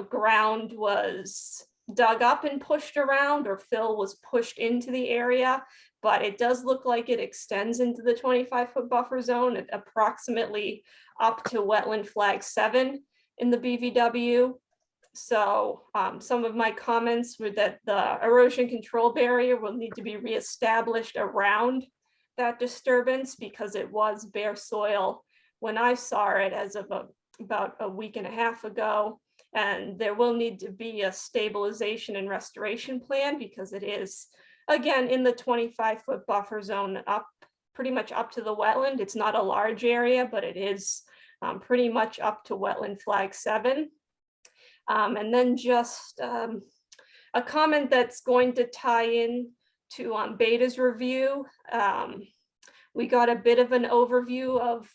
S3: ground was dug up and pushed around, or fill was pushed into the area, but it does look like it extends into the 25-foot buffer zone at approximately up to wetland flag 7 in the BVW. So some of my comments were that the erosion control barrier will need to be reestablished around that disturbance because it was bare soil when I saw it as of about a week and a half ago. And there will need to be a stabilization and restoration plan because it is, again, in the 25-foot buffer zone, up pretty much up to the wetland. It's not a large area, but it is pretty much up to wetland flag 7. And then just a comment that's going to tie in to Beta's review. We got a bit of an overview of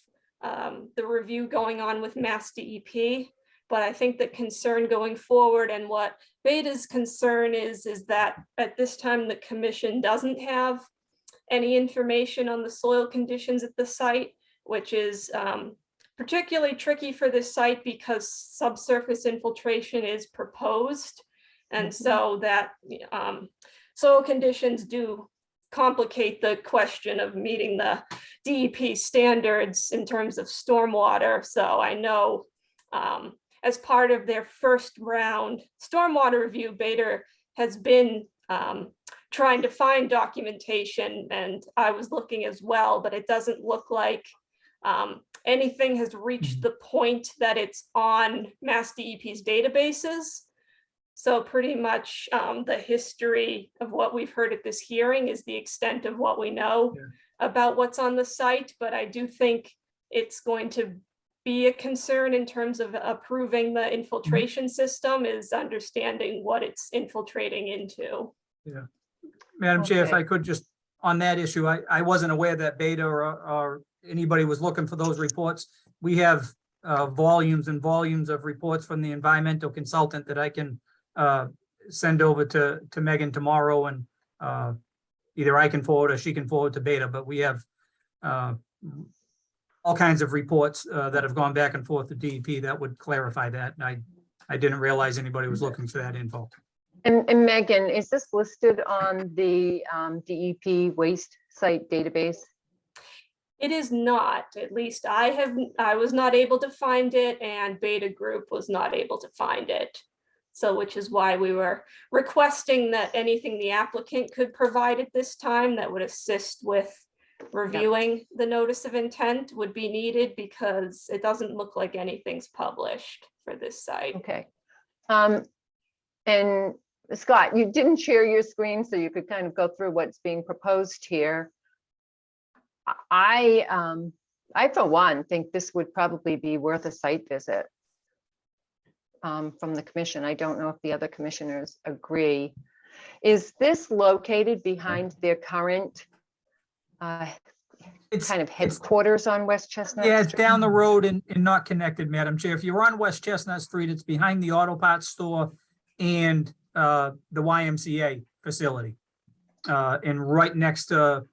S3: the review going on with Mass DEP, but I think the concern going forward and what Beta's concern is that at this time, the commission doesn't have any information on the soil conditions at the site, which is particularly tricky for this site because subsurface infiltration is proposed. And so that soil conditions do complicate the question of meeting the DEP standards in terms of stormwater. So I know as part of their first round stormwater review, Beta has been trying to find documentation, and I was looking as well, but it doesn't look like anything has reached the point that it's on Mass DEP's databases. So pretty much the history of what we've heard at this hearing is the extent of what we know about what's on the site. But I do think it's going to be a concern in terms of approving the infiltration system is understanding what it's infiltrating into.
S7: Yeah. Madam Chair, if I could just, on that issue, I wasn't aware that Beta or anybody was looking for those reports. We have volumes and volumes of reports from the environmental consultant that I can send over to Megan tomorrow, and either I can forward or she can forward to Beta, but we have all kinds of reports that have gone back and forth to DEP that would clarify that. And I didn't realize anybody was looking for that info.
S4: And Megan, is this listed on the DEP waste site database?
S3: It is not, at least I was not able to find it, and Beta Group was not able to find it. So which is why we were requesting that anything the applicant could provide at this time that would assist with reviewing the notice of intent would be needed, because it doesn't look like anything's published for this site.
S4: Okay. And Scott, you didn't share your screen, so you could kind of go through what's being proposed here. I for one, think this would probably be worth a site visit from the commission. I don't know if the other commissioners agree. Is this located behind their current kind of headquarters on West Chestnut
S7: Yeah, it's
S4: Street?
S7: down the road and not connected, Madam Chair. If you're on West Chestnut Street, it's behind the auto parts store and the YMCA facility. And right next to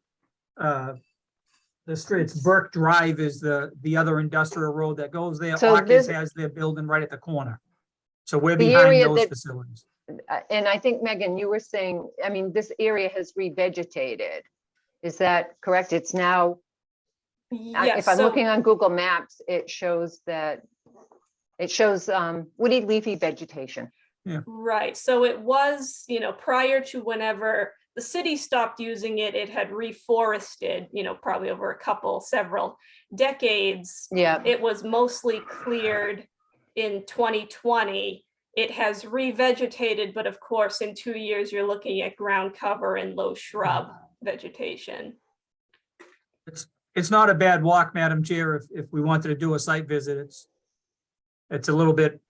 S7: the street, it's Burke Drive is the other industrial road that goes there.
S4: So
S7: Hawkins
S4: this-
S7: has their building right at the corner. So we're
S4: The
S7: behind
S4: area
S7: those
S4: that-
S7: facilities.
S4: And I think, Megan, you were saying, I mean, this area has revegetated. Is that correct? It's now,
S3: Yes,
S4: if I'm
S3: so-
S4: looking on Google Maps, it shows woody leafy vegetation.
S3: Right, so it was, prior to whenever the city stopped using it, it had reforested, probably over several decades.
S4: Yeah,
S3: It was mostly cleared in 2020. It has revegetated, but of course, in 2 years, you're looking at ground cover and low shrub vegetation.
S7: It's not a bad walk, Madam Chair, if we wanted to do a site visit. It's a little bit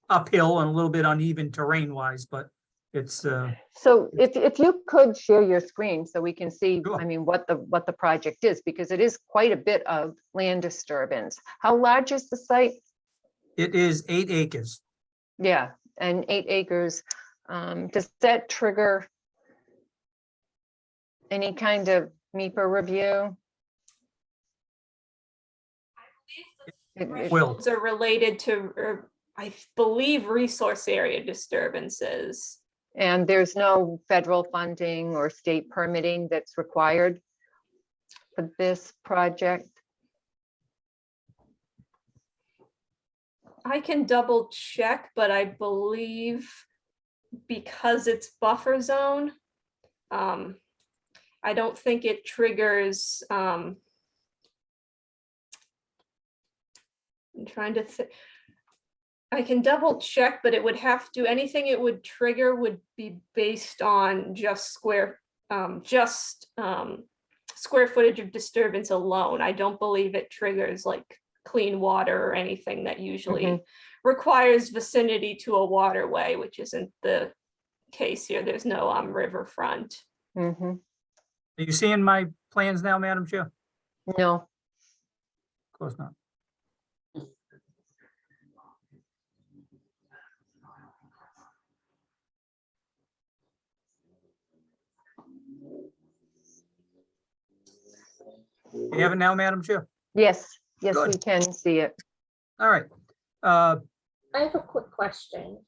S7: uphill and a little bit uneven terrain wise, but it's
S4: so if you could share your screen so we can see,
S7: Sure.
S4: I mean, what the project is, because it is quite a bit of land disturbance. How large is the site?
S7: it is 8 acres.
S4: Yeah, and 8 acres. Does that trigger any kind of MEPA review?
S7: Will.
S3: Those are related to I believe, resource area disturbances.
S4: And there's no federal funding or state permitting that's required for this project?
S3: I can double check, but I believe because it's buffer zone, I don't think it triggers, I'm trying to think. I can double check, but it would have to, anything it would trigger would be based on just square footage of disturbance alone. I don't believe it triggers like clean water or anything that usually requires vicinity to a waterway, which isn't the case here. There's no riverfront.
S4: Mm-hmm.
S7: Are you seeing my plans now, Madam Chair?
S4: No,
S7: Of course not. You have it now, Madam Chair?
S4: yes, we
S7: Good.
S4: can see it.
S7: All right.
S5: I have a quick question.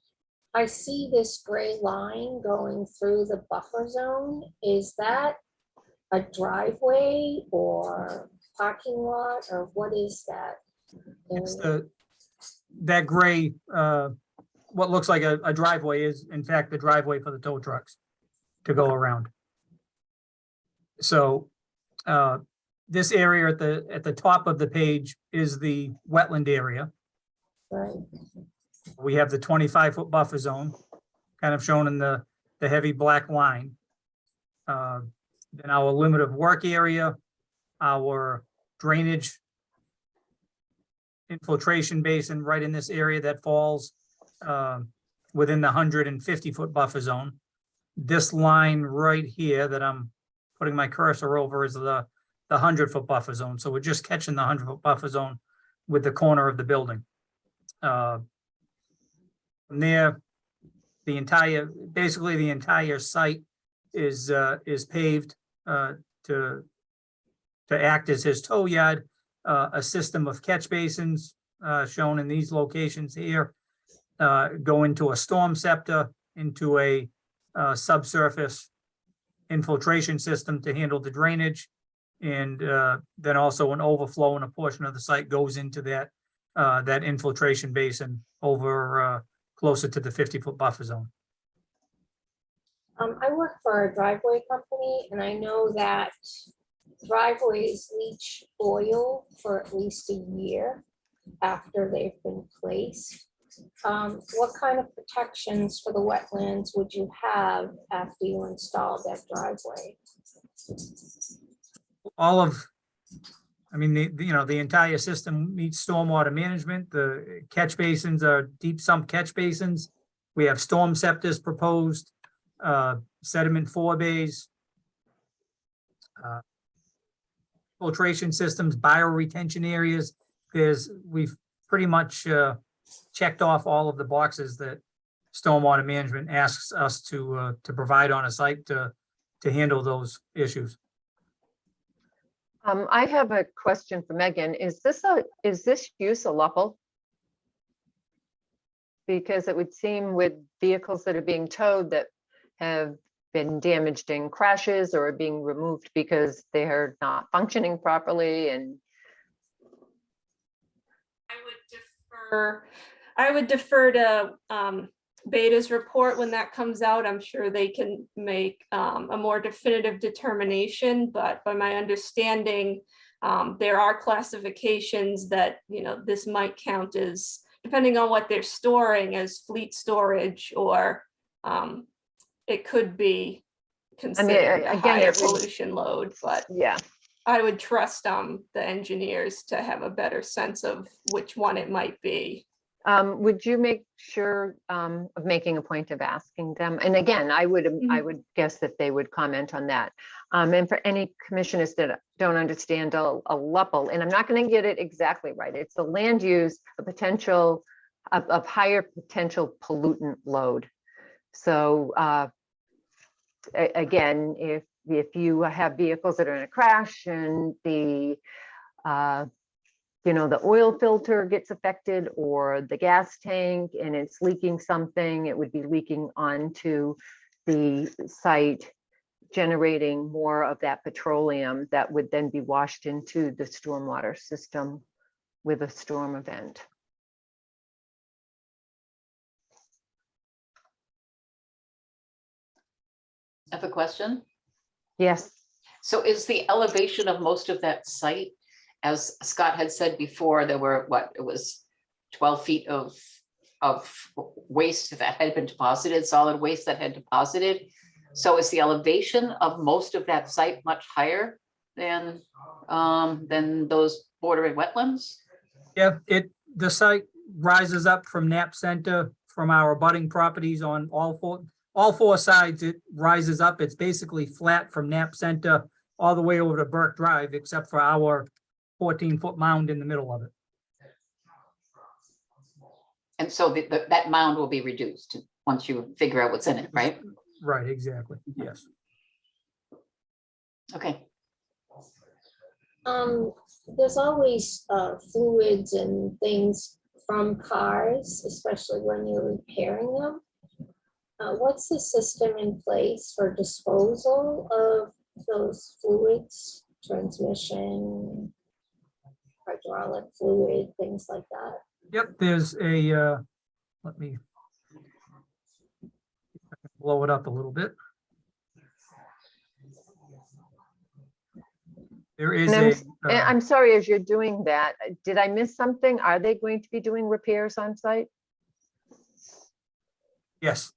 S5: I see this gray line going through the buffer zone. Is that a driveway or parking lot, or what is that?
S7: It's that gray, what looks like a driveway is in fact the driveway for the tow trucks to go around. So this area at the top of the page is the wetland area.
S5: Right.
S7: We have the 25-foot buffer zone, kind of shown in the heavy black line. Then our limit of work area, our drainage infiltration basin right in this area that falls within the 150-foot buffer zone. This line right here that I'm putting my cursor over is the 100-foot buffer zone. So we're just catching the 100-foot buffer zone with the corner of the building. From there, basically the entire site is paved to act as his tow yard. A system of catch basins shown in these locations here go into a storm scepter, into a subsurface infiltration system to handle the drainage, and then also an overflow, and a portion of the site goes into that infiltration basin over closer to the 50-foot buffer zone.
S5: I work for a driveway company, and I know that driveways leach oil for at least a year after they've been placed. What kind of protections for the wetlands would you have after you install that driveway?
S7: The entire system meets stormwater management. The catch basins are deep sump catch basins. We have storm scepters proposed, sediment forebays, filtration systems, bioretention areas. We've pretty much checked off all of the boxes that stormwater management asks us to provide on a site to handle those issues.
S4: I have a question for Megan. Is this use a LUPL? Because it would seem with vehicles that are being towed that have been damaged in crashes or are being removed because they're not functioning properly, and
S3: I would defer to Beta's report when that comes out. I'm sure they can make a more definitive determination, but by my understanding, there are classifications that, this might count as, depending on what they're storing, as fleet storage, or it could be considered a
S4: again,
S3: higher
S4: it would-
S3: pollution load, but
S4: yeah.
S3: I would trust the engineers to have a better sense of which one it might be.
S4: Would you make sure of making a point of asking them? And again, I would guess that they would comment on that. And for any commissioners that don't understand a LUPL, and I'm not going to get it exactly right, it's the land use, a potential of higher potential pollutant load. So again, if you have vehicles that are in a crash and the the oil filter gets affected or the gas tank and it's leaking something, it would be leaking onto the site, generating more of that petroleum that would then be washed into the stormwater system with a storm event.
S2: I have a question.
S4: Yes.
S2: So is the elevation of most of that site, as Scott had said before, there were it was 12 feet of waste that had been deposited, solid waste that had deposited. So is the elevation of most of that site much higher than those bordering wetlands?
S7: Yeah, the site rises up from Knapp Center, from our abutting properties on all four sides. It rises up. It's basically flat from Knapp Center all the way over to Burke Drive, except for our 14-foot mound in the middle of it.
S2: And so that mound will be reduced once you figure out what's in it, right?
S7: Right, exactly. Yes.
S2: Okay.
S5: There's always fluids and things from cars, especially when you're repairing them. What's the system in place for disposal of those fluids, transmission, hydraulic fluid, things like that?
S7: Yep, there's a, let me blow it up a little bit. There is
S4: And
S7: a,
S4: I'm sorry, as you're doing that, did I miss something? Are they going to be doing repairs on site?
S7: yes,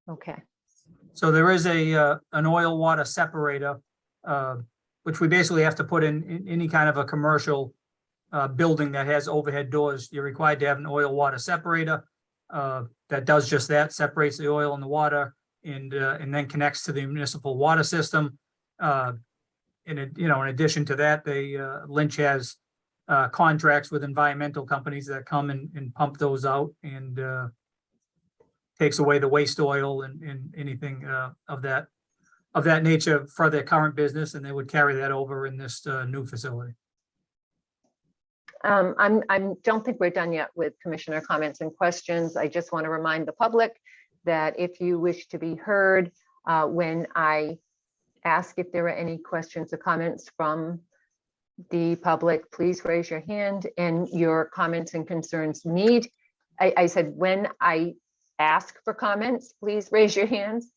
S4: Okay.
S7: so there is an oil water separator, which we basically have to put in any kind of a commercial building that has overhead doors. You're required to have an oil water separator that does just that, separates the oil and the water, and then connects to the municipal water system. In addition to that, Lynch has contracts with environmental companies that come and pump those out and takes away the waste oil and anything of that nature for their current business, and they would carry that over in this new facility.
S4: I don't think we're done yet with commissioner comments and questions. I just want to remind the public that if you wish to be heard, when I ask if there are any questions or comments from the public, please raise your hand, and your comments and concerns need, I said, when I ask for comments, please raise your hands.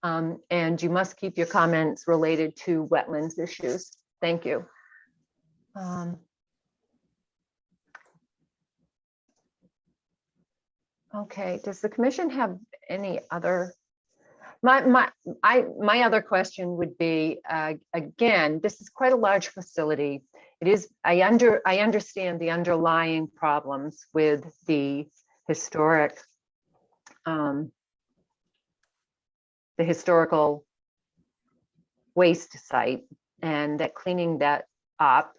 S4: And you must keep your comments related to wetlands issues. Thank you. Okay, does the commission have any other? My other question would be, again, this is quite a large facility. It is, I understand the underlying problems with the historical waste site, and that cleaning that up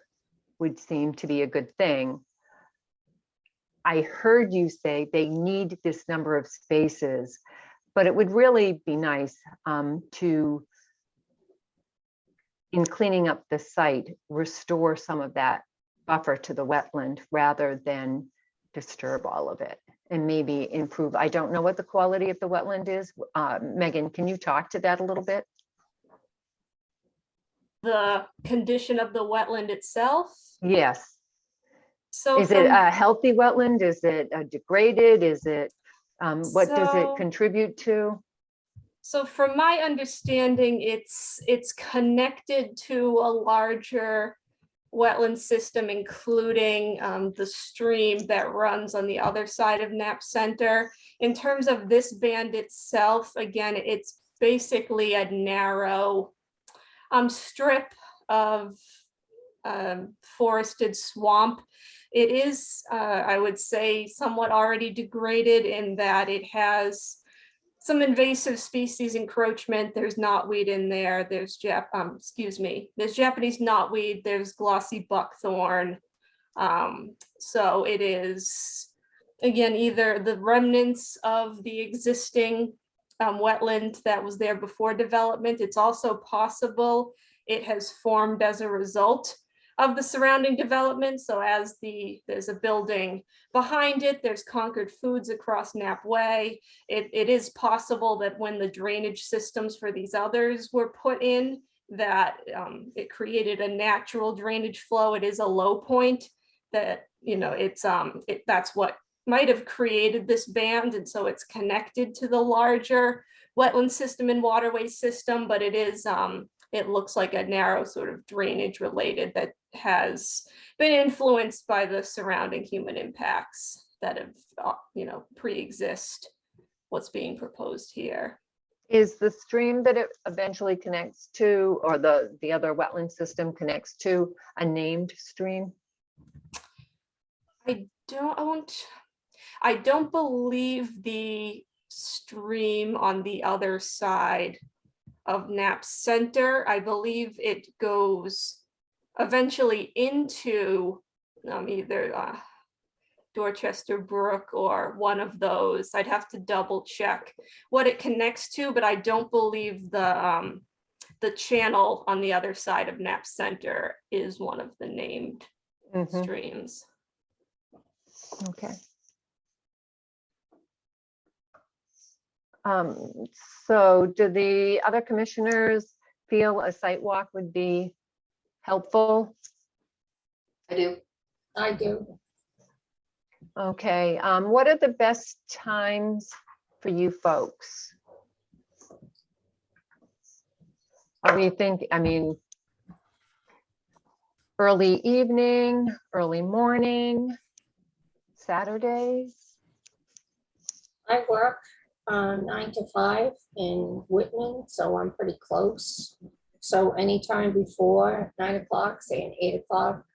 S4: would seem to be a good thing. I heard you say they need this number of spaces, but it would really be nice to, in cleaning up the site, restore some of that buffer to the wetland rather than disturb all of it, and maybe improve. I don't know what the quality of the wetland is. Megan, can you talk to that a little bit?
S3: The condition of the wetland itself.
S4: Yes.
S3: So
S4: Is it a healthy wetland? Is it degraded? Is it, what does it
S3: So-
S4: contribute to?
S3: So from my understanding, it's connected to a larger wetland system, including the stream that runs on the other side of Knapp Center. In terms of this band itself, again, it's basically a narrow strip of forested swamp. It is, I would say, somewhat already degraded in that it has some invasive species encroachment. There's knotweed in there. There's there's Japanese knotweed. There's glossy buckthorn. So it is, again, either the remnants of the existing wetland that was there before development. It's also possible it has formed as a result of the surrounding development. So as there's a building behind it, there's Concord Foods across Knapp Way. It is possible that when the drainage systems for these others were put in, that it created a natural drainage flow. It is a low point that, that's what might have created this band. And so it's connected to the larger wetland system and waterway system, but it is, it looks like a narrow sort of drainage related that has been influenced by the surrounding human impacts that have, pre-exist what's being proposed here.
S4: Is the stream that it eventually connects to, or the other wetland system connects to, a named stream?
S3: I don't believe the stream on the other side of Knapp Center. I believe it goes eventually into either Dorchester Brook or one of those. I'd have to double check what it connects to, but I don't believe the channel on the other side of Knapp Center is one of the named streams.
S4: Okay. So do the other commissioners feel a site walk would be helpful?
S2: I do.
S5: I do.
S4: Okay, what are the best times for you folks? Are we thinking, early evening, early morning, Saturdays?
S5: I work 9 to 5 in Whitman, so I'm pretty close. So anytime before 9 o'clock, say an 8 o'clock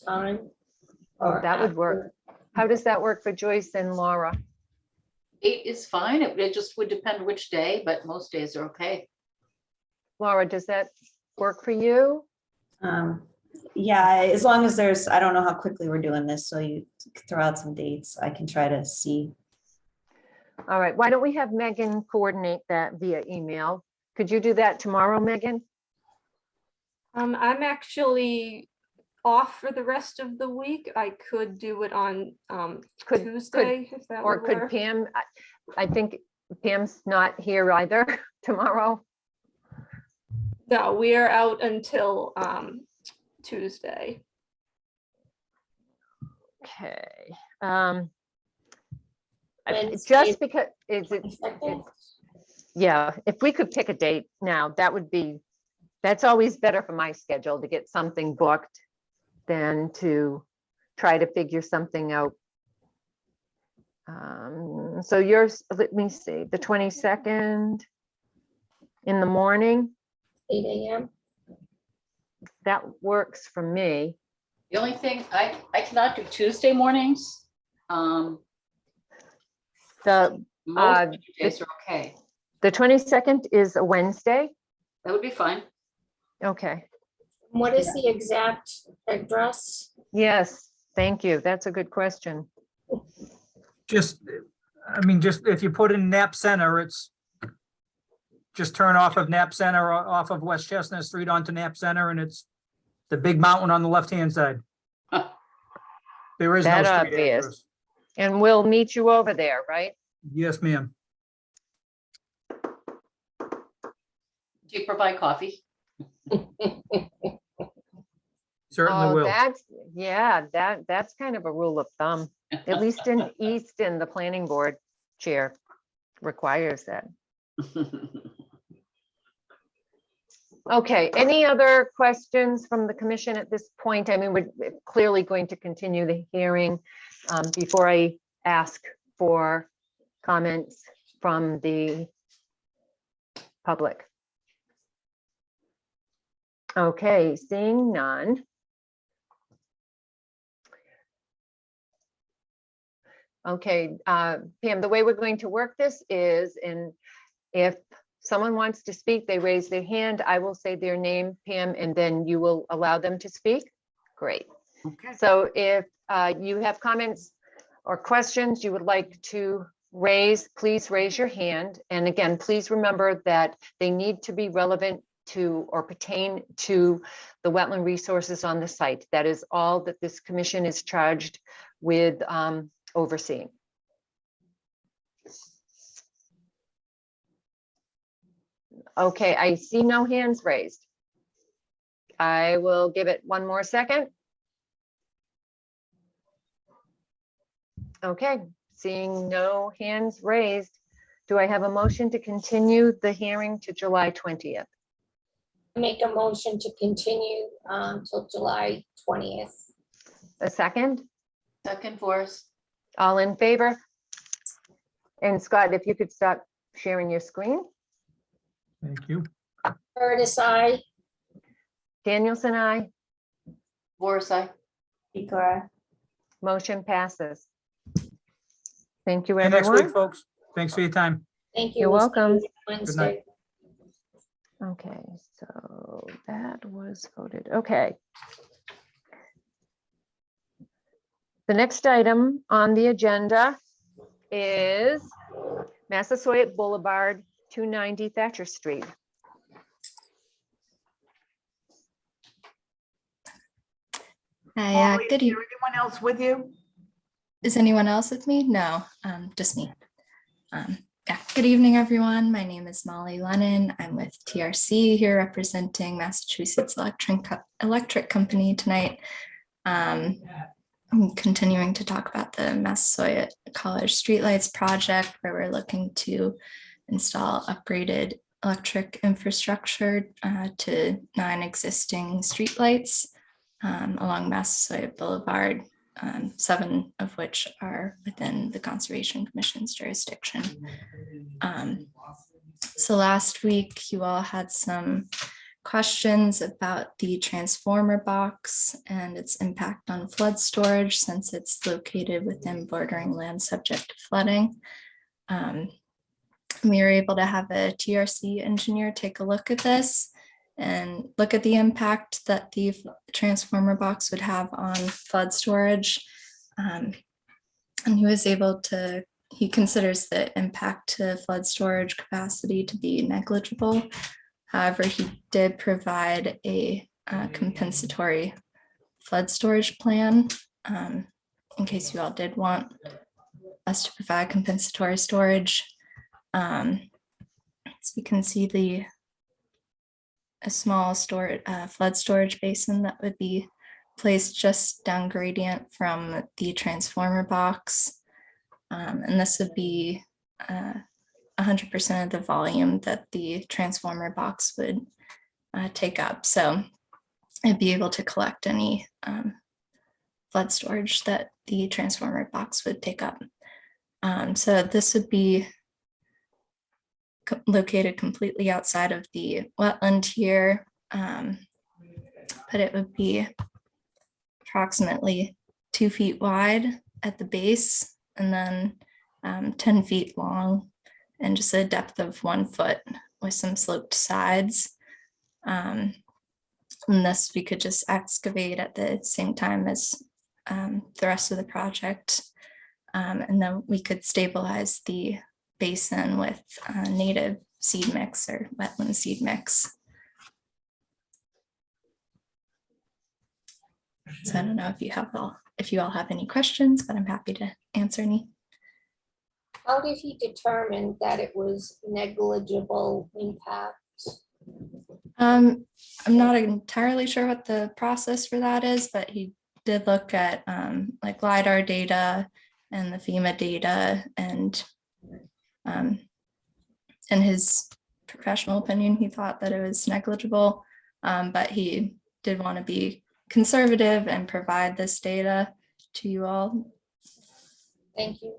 S5: time. Or
S4: That would work. How does that work for Joyce and Laura?
S2: 8 is fine. It just would depend which day, but most days are okay.
S4: Laura, does that work for you?
S8: Yeah, as long as there's, I don't know how quickly we're doing this, so you throw out some dates, I can try to see.
S4: All right, why don't we have Megan coordinate that via email? Could you do that tomorrow, Megan?
S3: I'm actually off for the rest of the week. I could do it on Tuesday, if that
S4: Or
S3: would
S4: could
S3: work.
S4: Pam, I think Pam's not here either tomorrow.
S3: No, we are out until Tuesday.
S4: Okay.
S5: Wednesday.
S4: Just because, yeah, if we could pick a date now, that's always better for my schedule to get something booked than to try to figure something out. So yours, let me see, the 22nd in the morning,
S5: 8 a.m.
S4: that works for me.
S2: The only thing, I cannot do Tuesday mornings.
S4: The
S2: Most days are okay.
S4: 22nd is a Wednesday.
S2: That would be fine.
S4: Okay.
S5: What is the exact address?
S4: Yes, thank you. That's a good question.
S7: Just if you put in Knapp Center, it's just turn off of Knapp Center, off of West Chestnut Street onto Knapp Center, and it's the big mountain on the left-hand side. There is no
S4: That
S7: street
S4: obvious.
S7: address.
S4: And we'll meet you over there, right?
S7: Yes, ma'am.
S2: Do you provide coffee?
S7: Certainly
S4: Oh,
S7: will.
S4: that's kind of a rule of thumb. At least in Easton, the planning board chair requires that. Okay, any other questions from the commission at this point? I mean, we're clearly going to continue the hearing. Before I ask for comments from the public. Okay, seeing none. Okay, Pam, the way we're going to work this is, if someone wants to speak, they raise their hand, I will say their name, Pam, and then you will allow them to speak. Great.
S1: Okay.
S4: So if you have comments or questions you would like to raise, please raise your hand. And again, please remember that they need to be relevant to or pertain to the wetland resources on the site. That is all that this commission is charged with overseeing. Okay, I see no hands raised. I will give it one more second. Okay, seeing no hands raised, do I have a motion to continue the hearing to July 20th?
S5: Make a motion to continue till July 20th.
S4: A second?
S2: Second for us.
S4: All in favor? And Scott, if you could stop sharing your screen.
S7: Thank you.
S5: Curtis, I.
S4: Danielson, I.
S2: Boris, I.
S8: Secora.
S4: Motion passes. Thank you,
S7: See you next week,
S4: everyone.
S7: folks. Thanks for your time.
S5: Thank you.
S4: You're
S5: We'll see you
S4: welcome.
S5: Wednesday.
S4: Okay, so that was voted. Okay. The next item on the agenda is Massasoit Boulevard, 290 Thatcher Street.
S9: Hi,
S1: Molly,
S9: good
S1: is
S9: evening.
S1: there anyone else with you?
S9: Is anyone else with me? No, just me. Yeah, good evening, everyone. My name is Molly Lennon. I'm with TRC here representing Massachusetts Electric Company tonight. I'm continuing to talk about the Massasoit College Streetlights project, where we're looking to install upgraded electric infrastructure to 9 existing streetlights along Massasoit Boulevard, 7 of which are within the Conservation Commission's jurisdiction. So last week, you all had some questions about the transformer box and its impact on flood storage, since it's located within bordering land subject to flooding. We were able to have a TRC engineer take a look at this and look at the impact that the transformer box would have on flood storage. And he was able to, he considers the impact to flood storage capacity to be negligible. However, he did provide a compensatory flood storage plan in case you all did want us to provide compensatory storage. So you can see a small flood storage basin that would be placed just down gradient from the transformer box. And this would be 100% of the volume that the transformer box would take up. So it'd be able to collect any flood storage that the transformer box would take up. So this would be located completely outside of the wetland here, but it would be approximately 2 feet wide at the base and then 10 feet long and just a depth of 1 foot with some sloped sides. And this we could just excavate at the same time as the rest of the project. And then we could stabilize the basin with native seed mix or wetland seed mix. So I don't know if you all have any questions, but I'm happy to answer any.
S5: How did he determine that it was negligible impact?
S9: I'm not entirely sure what the process for that is, but he did look at like LiDAR data and the FEMA data, and in his professional opinion, he thought that it was negligible, but he did want to be conservative and provide this data to you all.
S5: Thank you.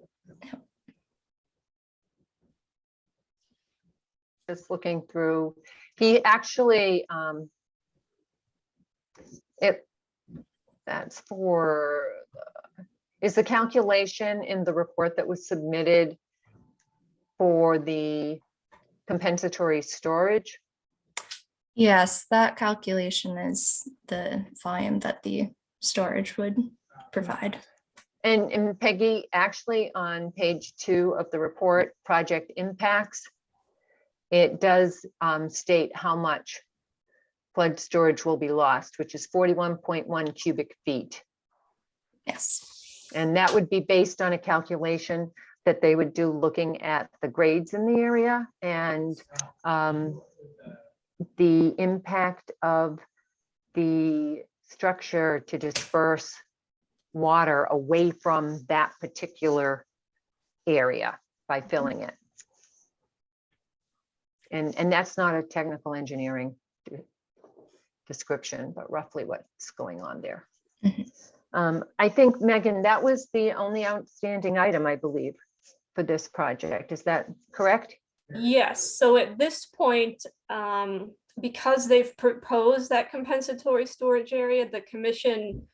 S4: Just looking through, he actually, that's for, is the calculation in the report that was submitted for the compensatory storage?
S9: Yes, that calculation is the volume that the storage would provide.
S4: And Peggy, actually on page 2 of the report, project impacts, it does state how much flood storage will be lost, which is 41.1 cubic feet.
S9: Yes.
S4: And that would be based on a calculation that they would do looking at the grades in the area and the impact of the structure to disperse water away from that particular area by filling it. And that's not a technical engineering description, but roughly what's going on there. I think, Megan, that was the only outstanding item, I believe, for this project. Is that correct?
S3: Yes, so at this point, because they've proposed that compensatory storage area, the commission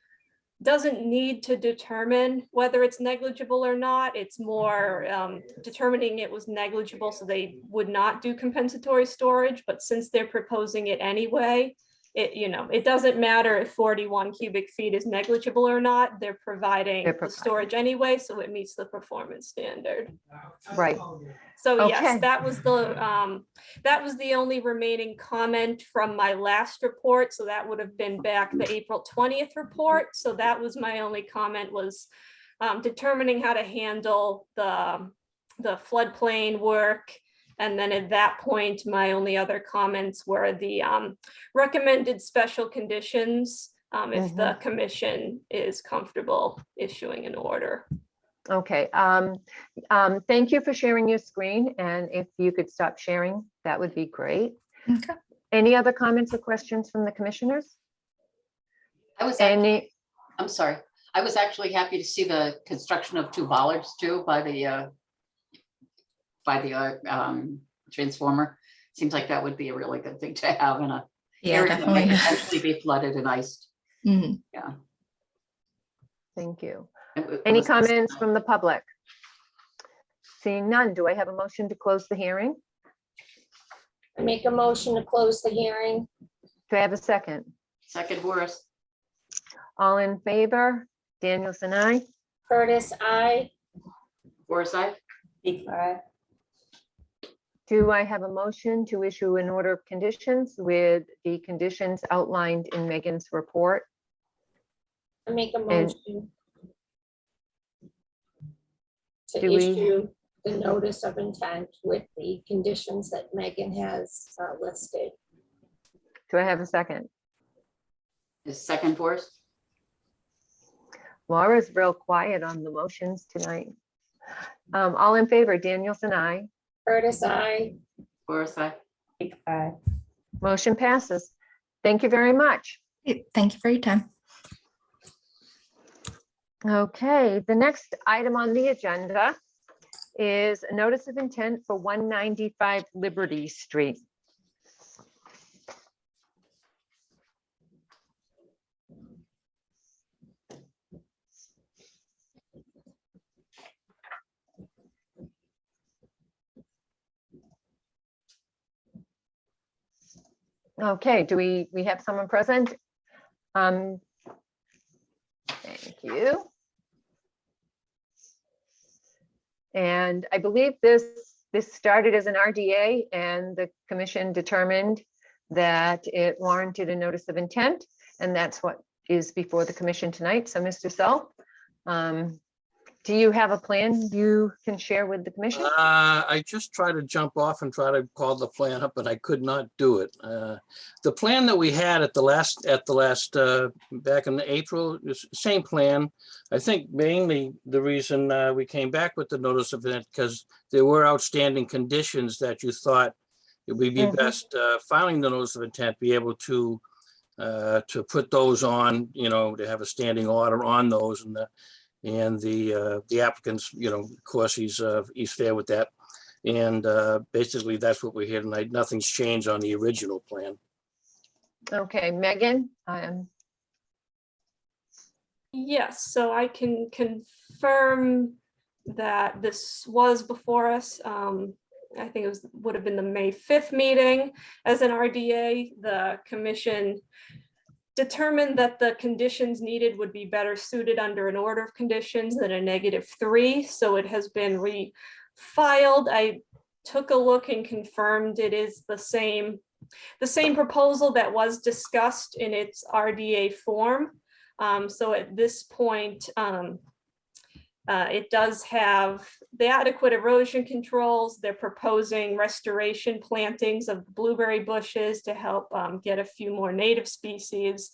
S3: doesn't need to determine whether it's negligible or not. It's more determining it was negligible, so they would not do compensatory storage. But since they're proposing it anyway, it doesn't matter if 41 cubic feet is negligible or not. They're providing the storage anyway, so it meets the performance standard.
S4: Right.
S3: So
S4: Okay.
S3: yes, that was the only remaining comment from my last report. So that would have been back the April 20th report. So that was my only comment, was determining how to handle the floodplain work. And then at that point, my only other comments were the recommended special conditions if the commission is comfortable issuing an order.
S4: Okay. Thank you for sharing your screen. And if you could stop sharing, that would be great.
S9: Okay.
S4: Any other comments or questions from the commissioners?
S2: I'm sorry. I was actually happy to see the construction of 2 bollards too by the transformer. Seems like that would be a really good thing to have in a area that might potentially be flooded and iced.
S9: Mhm.
S2: Yeah.
S4: Thank you.
S2: It
S4: Any
S2: was-
S4: comments from the public? Seeing none, do I have a motion to close the hearing?
S5: I make a motion to close the hearing.
S4: Do I have a second?
S2: Second, Boris.
S4: All in favor? Danielson, aye.
S5: Curtis, I.
S2: Boris, aye.
S4: Do I have a motion to issue an order of conditions with the conditions outlined in Megan's report?
S5: I make a motion to
S4: Do we-
S5: issue the notice of intent with the conditions that Megan has listed.
S4: Do I have a second?
S2: Is second, Boris?
S4: Laura's real quiet on the motions tonight. All in favor, Danielson, aye.
S5: Curtis, I.
S2: Boris, aye.
S4: Motion passes. Thank you very much.
S9: Thank you for your time.
S4: Okay, the next item on the agenda is a notice of intent for 195 Liberty Street. Okay, do we have someone present? Thank you. And I believe this started as an RDA and the commission determined that it warranted a notice of intent, and that's what is before the commission tonight. So Mr. Self, do you have a plan you can share with the commission?
S10: I just tried to jump off and try to call the plan up, but I could not do it. The plan that we had at the last back in April, is the same plan. I think mainly the reason we came back with the notice of intent because there were outstanding conditions that you thought it would be best filing the notice of intent, be able to put those on, to have a standing order on those, and the applicants, of course, he's fair with that. And basically, that's what we're here tonight. Nothing's changed on the original plan.
S4: Okay, Megan.
S3: Yes, so I can confirm that this was before us. I think it would have been the May 5th meeting as an RDA. The commission determined that the conditions needed would be better suited under an order of conditions than a -3. So it has been refiled. I took a look and confirmed it is the same the same proposal that was discussed in its RDA form. So at this point, it does have the adequate erosion controls. They're proposing restoration plantings of blueberry bushes to help get a few more native species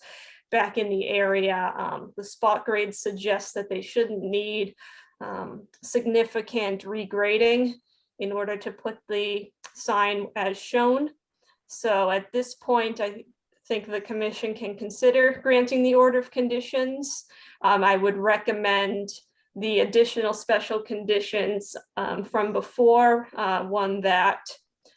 S3: back in the area. The spot grade suggests that they shouldn't need significant regrading in order to put the sign as shown. So at this point, I think the commission can consider granting the order of conditions. I would recommend the additional special conditions from before, one that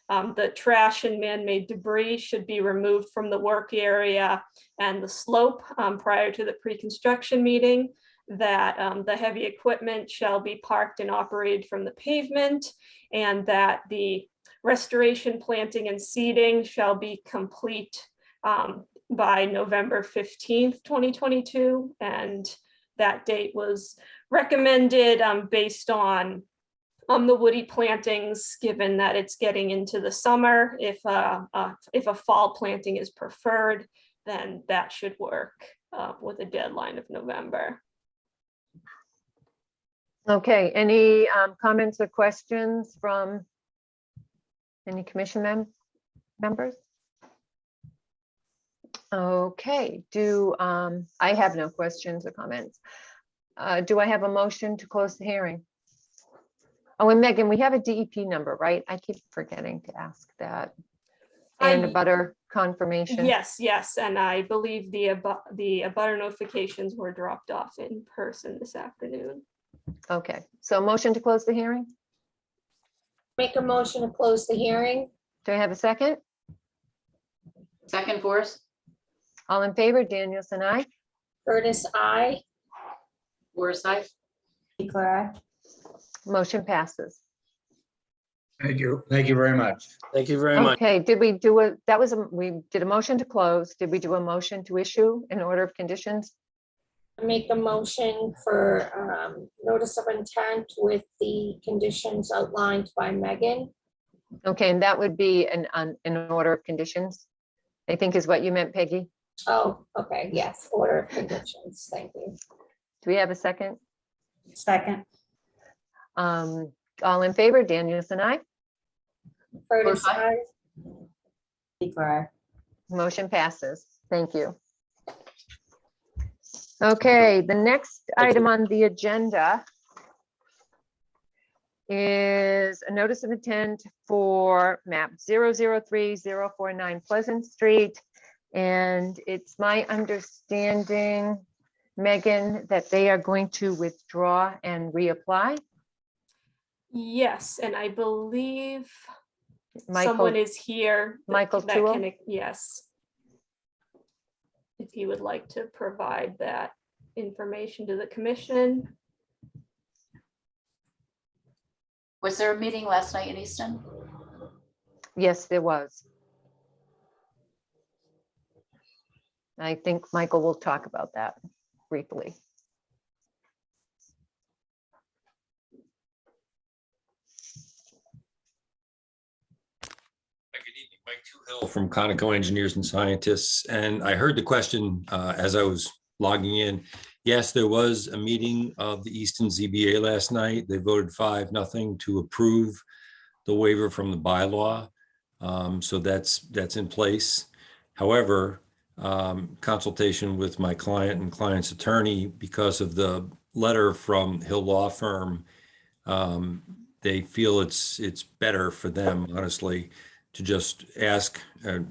S3: the trash and man-made debris should be removed from the work area and the slope prior to the pre-construction meeting, that the heavy equipment shall be parked and operated from the pavement, and that the restoration, planting, and seeding shall be complete by November 15th, 2022. And that date was recommended based on the woody plantings, given that it's getting into the summer. If a fall planting is preferred, then that should work with a deadline of November.
S4: Okay, any comments or questions from any commission members? Okay, I have no questions or comments. Do I have a motion to close the hearing? Oh, and Megan, we have a DEP number, right? I keep forgetting to ask that. And a butter confirmation.
S3: Yes, and I believe the abutter notifications were dropped off in person this afternoon.
S4: Okay, so motion to close the hearing?
S5: Make a motion to close the hearing.
S4: Do I have a second?
S2: Second, Forrest.
S4: All in favor, Danielson, aye.
S5: Curtis, I.
S2: Forrest, aye.
S8: Clara.
S4: Motion passes.
S11: Thank you. Thank you very much.
S10: Thank you very much.
S4: Okay, did we do we did a motion to close. Did we do a motion to issue an order of conditions?
S5: Make a motion for notice of intent with the conditions outlined by Megan.
S4: Okay, and that would be an order of conditions, I think is what you meant, Peggy.
S5: Oh, okay, yes, order of conditions, thank you.
S4: Do we have a second?
S8: Second.
S4: All in favor, Danielson, aye.
S5: Curtis,
S2: Aye.
S5: I.
S8: Clara.
S4: Motion passes. Thank you. Okay, the next item on the agenda is a notice of intent for map 003049 Pleasant Street. And it's my understanding, Megan, that they are going to withdraw and reapply.
S3: Yes, and I believe
S4: Michael,
S3: someone is here.
S4: Michael
S3: that
S4: Toole?
S3: can, yes. If you would like to provide that information to the commission.
S2: Was there a meeting last night in Easton?
S4: Yes, there was. I think Michael will talk about that briefly.
S12: Good evening, Mike Toohill from Conoco Engineers and Scientists. And I heard the question as I was logging in. Yes, there was a meeting of the Easton ZBA last night. They voted 5-0 to approve the waiver from the bylaw. So that's in place. However, consultation with my client and client's attorney, because of the letter from Hill Law Firm, they feel it's better for them, honestly, to just ask,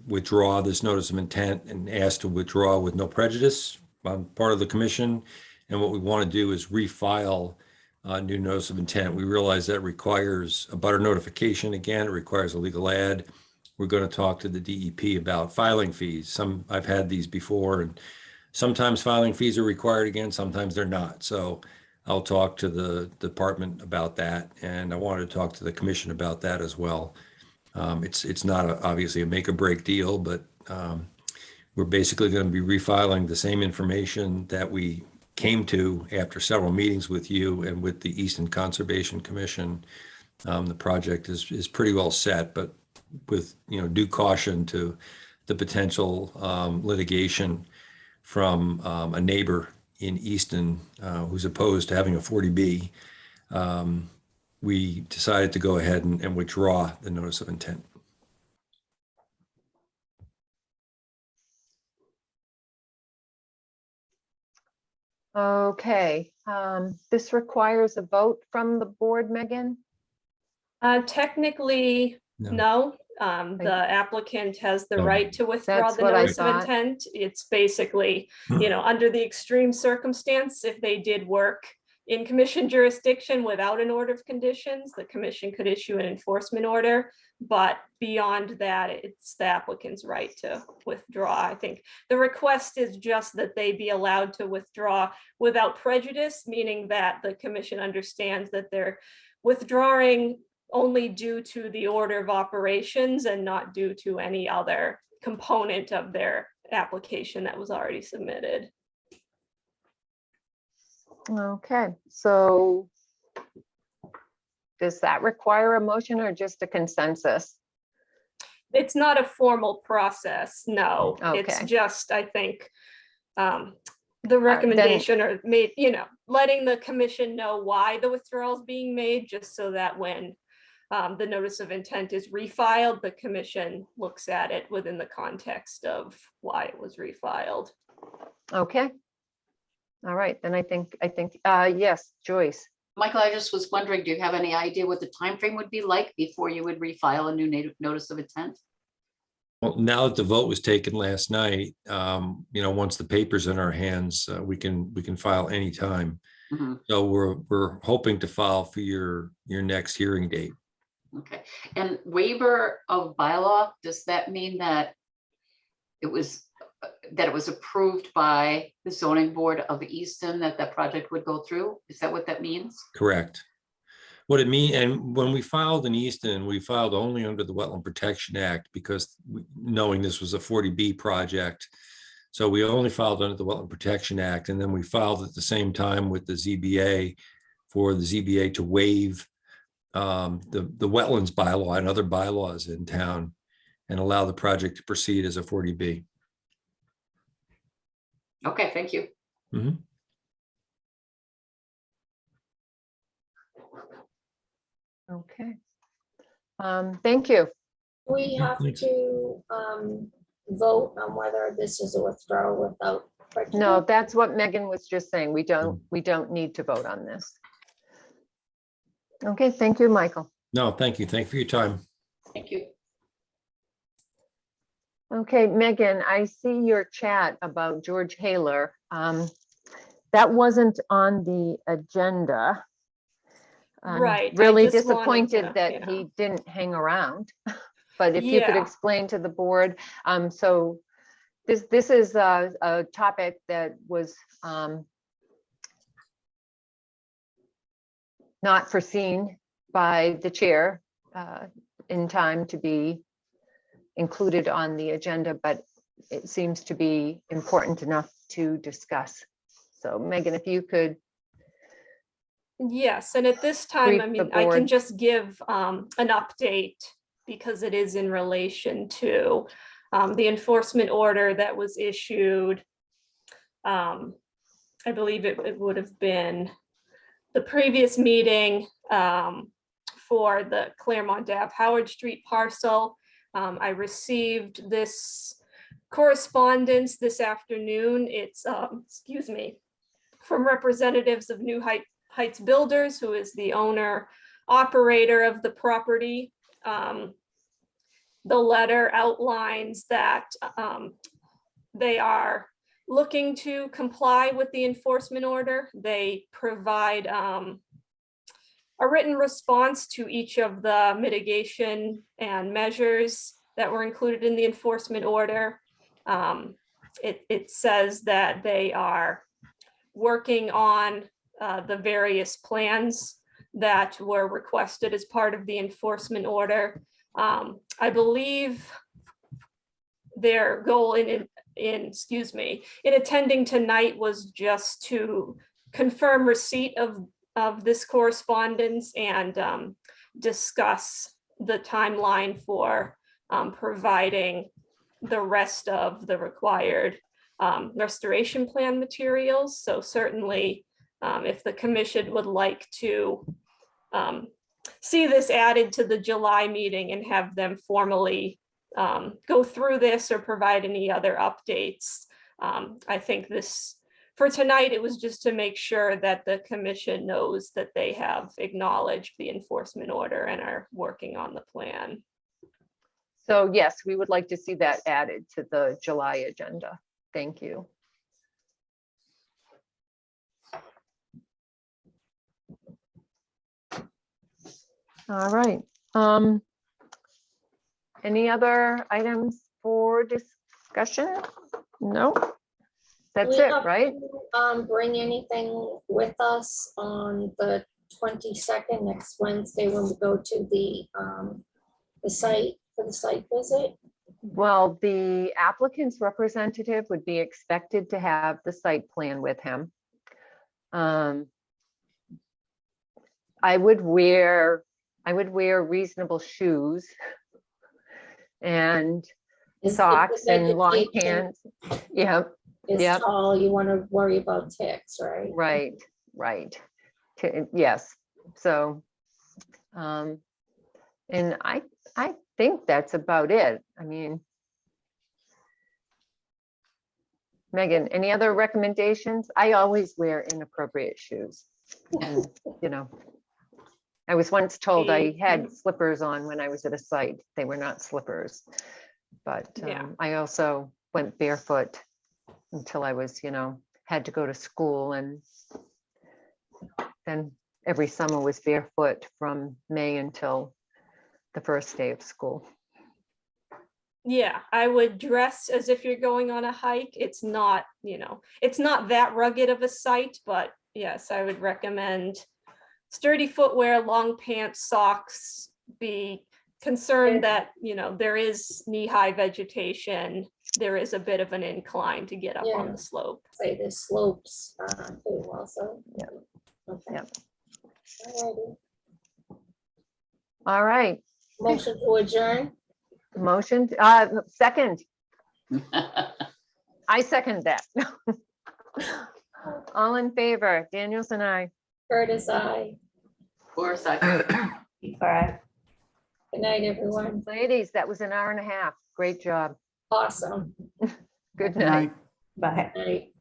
S12: withdraw this notice of intent and ask to withdraw with no prejudice on part of the commission. And what we want to do is refile a new notice of intent. We realize that requires a butter notification. Again, it requires a legal ad. We're going to talk to the DEP about filing fees. I've had these before, and sometimes filing fees are required again, sometimes they're not. So I'll talk to the department about that. And I wanted to talk to the commission about that as well. It's not obviously a make or break deal, but we're basically going to be refiling the same information that we came to after several meetings with you and with the Easton Conservation Commission. The project is pretty well set, but with, due caution to the potential litigation from a neighbor in Easton who's opposed to having a 40B, we decided to go ahead and withdraw the notice of intent.
S4: Okay, this requires a vote from the board, Megan?
S3: Technically,
S12: No.
S3: no. The applicant has the
S12: No.
S3: right to withdraw
S4: That's
S3: the
S4: what I
S3: notice of
S4: thought.
S3: intent. It's basically, under the extreme circumstance, if they did work in commission jurisdiction without an order of conditions, the commission could issue an enforcement order. But beyond that, it's the applicant's right to withdraw. I think the request is just that they be allowed to withdraw without prejudice, meaning that the commission understands that they're withdrawing only due to the order of operations and not due to any other component of their application that was already submitted.
S4: Okay, so does that require a motion or just a consensus?
S3: It's not a formal process, no. It's
S4: Okay.
S3: just, I think, the recommendation or made, letting the commission know why the withdrawal is being made, just so that when the notice of intent is refiled, the commission looks at it within the context of why it was refiled.
S4: Okay. All right, then I think, yes, Joyce.
S2: Michael, I just was wondering, do you have any idea what the time frame would be like before you would refile a new notice of intent?
S12: Well, now that the vote was taken last night, once the paper's in our hands, we can file anytime.
S2: Mhm.
S12: So we're hoping to file for your next hearing date.
S2: Okay, and waiver of bylaw, does that mean that it was approved by the zoning board of Easton that project would go through? Is that what that means?
S12: Correct. What it means, and when we filed in Easton, we filed only under the Wetland Protection Act because knowing this was a 40B project. So we only filed under the Wetland Protection Act, and then we filed at the same time with the ZBA for the ZBA to waive the wetlands bylaw and other bylaws in town and allow the project to proceed as a 40B.
S2: Okay, thank you.
S12: Mhm.
S4: Okay. Thank you.
S5: We have
S12: Thanks.
S5: to vote on whether this is a withdrawal without prejudice.
S4: No, that's what Megan was just saying. We don't need to vote on this. Okay, thank you, Michael.
S12: No, thank you. Thank you for your time.
S2: Thank you.
S4: Okay, Megan, I see your chat about George Haler. That wasn't on the agenda. I'm
S3: Right, I
S4: really
S3: just wanted
S4: disappointed
S3: to,
S4: that he didn't hang around. But if you could
S3: Yeah.
S4: explain to the board, so this is a topic that was not foreseen by the chair in time to be included on the agenda, but it seems to be important enough to discuss. So Megan, if you could.
S3: Yes, and at this time, I
S4: Brief the
S3: mean, I can
S4: board.
S3: just give an update because it is in relation to the enforcement order that was issued. I believe it would have been the previous meeting for the Claremont Ave Howard Street parcel. I received this correspondence this afternoon. It's, excuse me, from representatives of New Heights Builders, who is the owner operator of the property. The letter outlines that they are looking to comply with the enforcement order. They provide a written response to each of the mitigation and measures that were included in the enforcement order. It says that they are working on the various plans that were requested as part of the enforcement order. I believe their goal in attending tonight was just to confirm receipt of this correspondence and discuss the timeline for providing the rest of the required restoration plan materials. So certainly, if the commission would like to see this added to the July meeting and have them formally go through this or provide any other updates, I think this, for tonight, it was just to make sure that the commission knows that they have acknowledged the enforcement order and are working on the plan.
S4: So yes, we would like to see that added to the July agenda. Thank you. All right. Any other items for discussion? No, that's
S5: We
S4: it,
S5: have
S4: right?
S5: to, bring anything with us on the 22nd, next Wednesday, when we go to the site for the site visit?
S4: Well, the applicant's representative would be expected to have the site plan with him. I would wear reasonable shoes and
S5: Is
S4: socks
S5: the
S4: and long
S5: vegetation
S4: pants. Yeah,
S5: Is
S4: Yep.
S5: tall, you want to worry about ticks, right?
S4: right. Yes, so, and I think that's about it. I mean, Megan, any other recommendations? I always wear inappropriate shoes. And, you know, I was once told I had slippers on when I was at a site. They were not slippers. But
S3: Yeah.
S4: I also went barefoot until I was, had to go to school, and then every summer was barefoot from May until the first day of school.
S3: Yeah, I would dress as if you're going on a hike. It's not, it's not that rugged of a site, but yes, I would recommend sturdy footwear, long pants, socks. Be concerned that, there is knee-high vegetation. There is a bit of an incline to get up on the slope.
S5: Say the slopes too also.
S4: Yep.
S5: Okay.
S4: Yep.
S5: Alrighty.
S4: All right,
S5: Motion to adjourn.
S4: motion, second. I second that. All in favor, Daniels and I.
S5: Curtis, aye.
S2: Forsyth.
S8: All right.
S5: Good night, everyone.
S4: Ladies, that was an hour and a half. Great job.
S5: Awesome.
S4: Good
S1: Good
S4: night.
S1: night.
S8: Bye.
S5: Night.